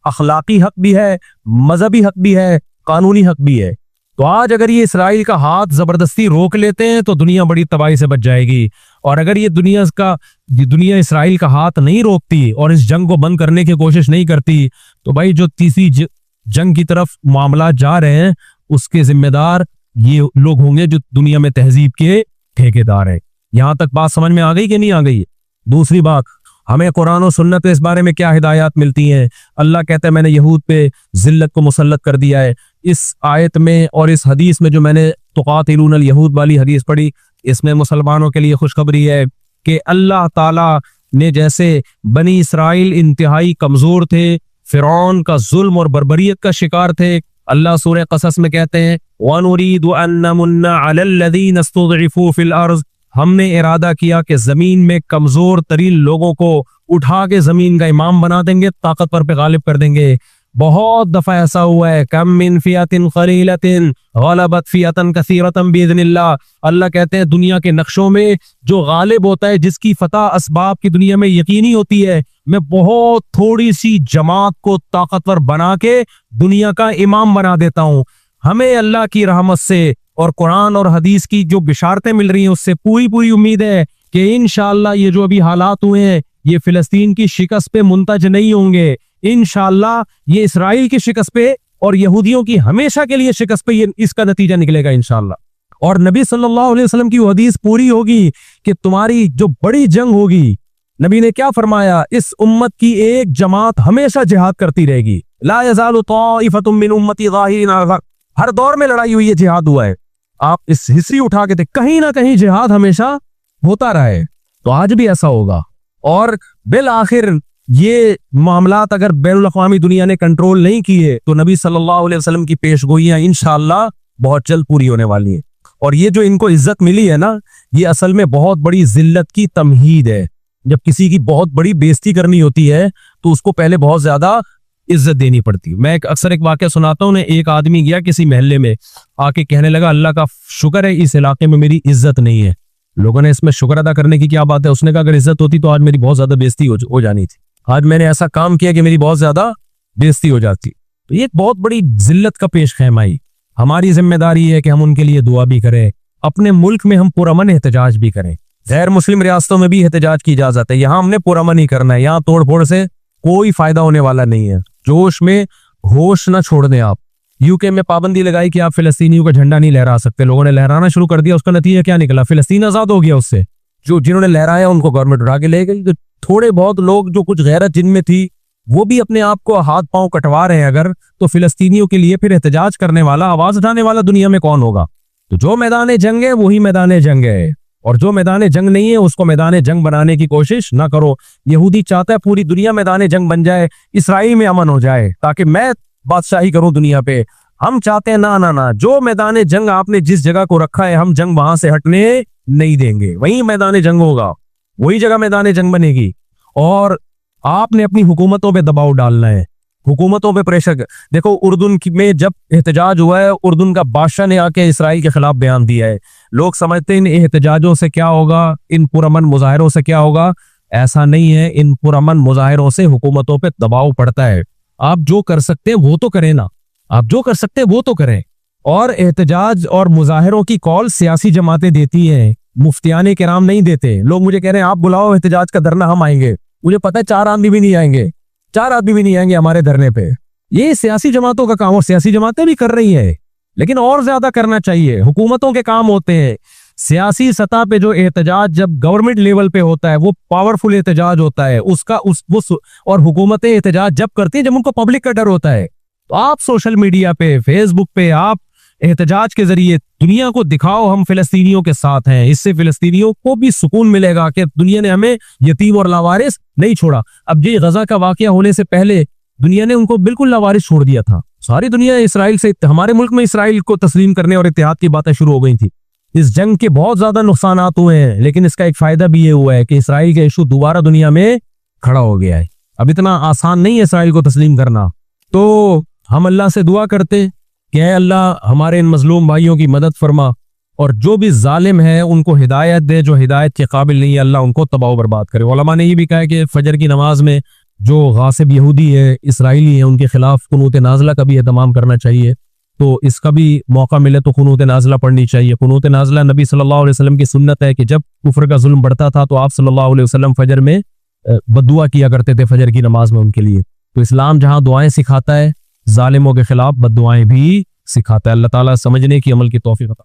अखलाकी हक भी है, मजहबी हक भी है, कानूनी हक भी है। तो आज अगर ये इसराइल का हाथ जबरदस्ती रोक लेते हैं तो दुनिया बड़ी तबाही से बच जाएगी। और अगर ये दुनिया इसराइल का हाथ नहीं रोकती और इस जंग को बंद करने की कोशिश नहीं करती, तो भाई जो तीसरी जंग की तरफ मामला जा रहे हैं, उसके जिम्मेदार ये लोग होंगे जो दुनिया में तहजीब के ठेकेदार हैं। यहां तक बात समझ में आ गई कि नहीं आ गई? दूसरी बात, हमें कुरान और सुन्नत पे इस बारे में क्या हिदायत मिलती हैं? अल्लाह कहता है मैंने यहूद पे जिल्लत को मुसल्लत कर दिया है। इस आयत में और इस हदीस में जो मैंने तुकातिलूनल यहूद वाली हदीस पढ़ी, इसमें मुसलमानों के लिए खुशखबरी है कि अल्लाह ताला ने जैसे बनी इसराइल इंतहाई कमजोर थे, फिरौन का जुल्म और बर्बरियत का शिकार थे। अल्लाह सूरह कसस में कहते हैं वनुरीदु अन नमुन्ना अलल लज़ीना इस्तुज़इफू फिल अर्ज़, हमने इरादा किया कि जमीन में कमजोर तरीन लोगों को उठा के जमीन का इमाम बना देंगे, ताकतवर पे गालिब कर देंगे। बहुत दफा ऐसा हुआ है, कम मिन फियतिन क़लीलतिन ग़लबत फियतन कसीरतन बिइज़्निल्लाह। अल्लाह कहते हैं दुनिया के नक्शों में जो गालिब होता है, जिसकी फतह असबाब की दुनिया में यकीनी होती है, मैं बहुत थोड़ी सी जमात को ताकतवर बना के दुनिया का इमाम बना देता हूं। हमें अल्लाह की रहमत से और कुरान और हदीस की जो बिशारतें मिल रही हैं, उससे पूरी पूरी उम्मीद है कि इंशाअल्लाह ये जो अभी हालात हुए हैं, ये फिलिस्तीन की शिकस्त पे मुंतज नहीं होंगे। इंशाअल्लाह ये इसराइल की शिकस्त पे और यहूदियों की हमेशा के लिए शिकस्त पे ये इसका नतीजा निकलेगा इंशाअल्लाह। और नबी सल्लल्लाहु अलैहि वसल्लम की वो हदीस पूरी होगी कि तुम्हारी जो बड़ी जंग होगी, नबी ने क्या फरमाया, इस उम्मत की एक जमात हमेशा जिहाद करती रहेगी। ला यज़ालु ताइफतुम मिन उम्मती ज़ाहिरीन अलल हक़, हर दौर में लड़ाई हुई है, जिहाद हुआ है। आप इस हिस्ट्री उठा के देख, कहीं ना कहीं जिहाद हमेशा होता रहा है, तो आज भी ऐसा होगा। और बिल आखिर ये मामलात अगर बैनुल अक़वामी दुनिया ने कंट्रोल नहीं किए, तो नबी सल्लल्लाहु अलैहि वसल्लम की पेशगोइयां इंशाअल्लाह बहुत जल्द पूरी होने वाली हैं। और ये जो इनको इज्जत मिली है ना, ये असल में बहुत बड़ी जिल्लत की तमहीद है। जब किसी की बहुत बड़ी बेइज्जती करनी होती है, तो उसको पहले बहुत ज्यादा इज्जत देनी पड़ती है। मैं अक्सर एक वाकया सुनाता हूँ। एक आदमी गया किसी महल्ले में, आके कहने लगा अल्लाह का शुक्र है इस इलाके में मेरी इज्जत नहीं है। लोगों ने इसमें शुक्र अदा करने की क्या बात है? उसने कहा अगर इज्जत होती तो आज मेरी बहुत ज्यादा बेइज्जती हो जानी थी। आज मैंने ऐसा काम किया कि मेरी बहुत ज्यादा बेइज्जती हो जाती। तो ये एक बहुत बड़ी जिल्लत का पेश खैमाई। हमारी जिम्मेदारी है कि हम उनके लिए दुआ भी करें, अपने मुल्क में हम पुरअमन एहतजाज भी करें। गैर मुस्लिम रियासतों में भी एहतजाज की इजाजत है, यहाँ हमने पुरअमन ही करना है। यहाँ तोड़ फोड़ से कोई फायदा होने वाला नहीं है। जोश में होश ना छोड़ दें आप। यूके में पाबंदी लगाई कि आप फिलिस्तीनियों का झंडा नहीं लहरा सकते, लोगों ने लहराना शुरू कर दिया। उसका नतीजा क्या निकला? फिलिस्तीन आजाद हो गया। उससे जिन्होंने लहराया उनको गवर्नमेंट उठा के ले गई। तो थोड़े बहुत लोग जो कुछ गैरत जिनमें थी, वो भी अपने आप को हाथ पांव कटवा रहे हैं अगर, तो फिलिस्तीनियों के लिए फिर एहतजाज करने वाला, आवाज उठाने वाला दुनिया में कौन होगा? तो जो मैदान जंग है वही मैदान जंग है, और जो मैदान जंग नहीं है उसको मैदान जंग बनाने की कोशिश ना करो। यहूदी चाहता है पूरी दुनिया मैदान जंग बन जाए, इसराइल में अमन हो जाए, ताकि मैं बादशाही करूं दुनिया पे। हम चाहते हैं ना ना ना, जो मैदान जंग आपने जिस जगह को रखा है हम जंग वहां से हटने नहीं देंगे, वही मैदान जंग होगा, वही जगह मैदान जंग बनेगी। और आपने अपनी हुकूमतों पे दबाव डालना है, हुकूमतों पे प्रेशर। देखो उर्दून में जब एहतजाज हुआ है, उर्दून का बादशाह ने आके इसराइल के खिलाफ बयान दिया है। लोग समझते हैं इन एहतजाजों से क्या होगा, इन पुरअमन मुजाहिरों से क्या होगा। ऐसा नहीं है, इन पुरअमन मुजाहिरों से हुकूमतों पे दबाव पड़ता है। आप जो कर सकते हैं वो तो करें ना, आप जो कर सकते हैं वो तो करें। और एहतजाज और मुजाहिरों की कॉल सियासी जमातें देती हैं, मुफ्तियाने किराम नहीं देते। लोग मुझे कह रहे हैं आप बुलाओ एहतजाज का धरना, हम आएंगे। मुझे पता है 4 आदमी भी नहीं आएंगे, 4 आदमी भी नहीं आएंगे हमारे धरने पे। ये सियासी जमातों का काम, और सियासी जमातें भी कर रही है, लेकिन और ज्यादा करना चाहिए। हुकूमतों के काम होते हैं सियासी सतह पे जो एहतजाज जब गवर्नमेंट लेवल पे होता है वो पावरफुल एहतजाज होता है उसका और हुकूमतें एहतजाज जब करती हैं जब उनको पब्लिक का डर होता है। तो आप सोशल मीडिया पे, फेसबुक पे आप एहतजाज के जरिए दुनिया को दिखाओ हम फिलिस्तीनियों के साथ हैं। इससे फिलिस्तीनियों को भी सुकून मिलेगा कि दुनिया ने हमें यतीम और लावारिस नहीं छोड़ा। अब ये गजा का वाकया होने से पहले दुनिया ने उनको बिल्कुल लावारिस छोड़ दिया था। सारी दुनिया इसराइल से, हमारे मुल्क में इसराइल को तस्लीम करने और इत्तेहाद की बातें शुरू हो गई थी। इस जंग के बहुत ज्यादा नुकसानात हुए हैं, लेकिन इसका एक फायदा भी ये हुआ है कि इसराइल का इशू दोबारा दुनिया में खड़ा हो गया है। अब इतना आसान नहीं है इसराइल को तस्लीम करना। तो हम अल्लाह से दुआ करते कि ऐ अल्लाह हमारे इन मजलूम भाइयों की मदद फरमा, और जो भी जालिम है उनको हिदायत दे, जो हिदायत के काबिल नहीं है अल्लाह उनको तबाह बर्बाद करे। उलमा ने ये भी कहा है कि फजर की नमाज में जो गासिब यहूदी है, इसराइली है, उनके खिलाफ कुनूत नाज़िला का भी एहतमाम करना चाहिए। तो इसका भी मौका मिले तो कुनूत नाज़िला पढ़नी चाहिए। कुनूत नाज़िला नबी सल्लल्लाहु अलैहि वसल्लम की सुन्नत है कि जब कुफ्र का जुल्म बढ़ता था तो आप सल्लल्लाहु अलैहि वसल्लम फजर में बद्दुआ किया करते थे फजर की नमाज में उनके लिए। तो इस्लाम जहां दुआएं सिखाता है, जालिमों के खिलाफ बद्दुआएं भी सिखाता है। अल्लाह ताला समझने की, अमल की तौफीक अता।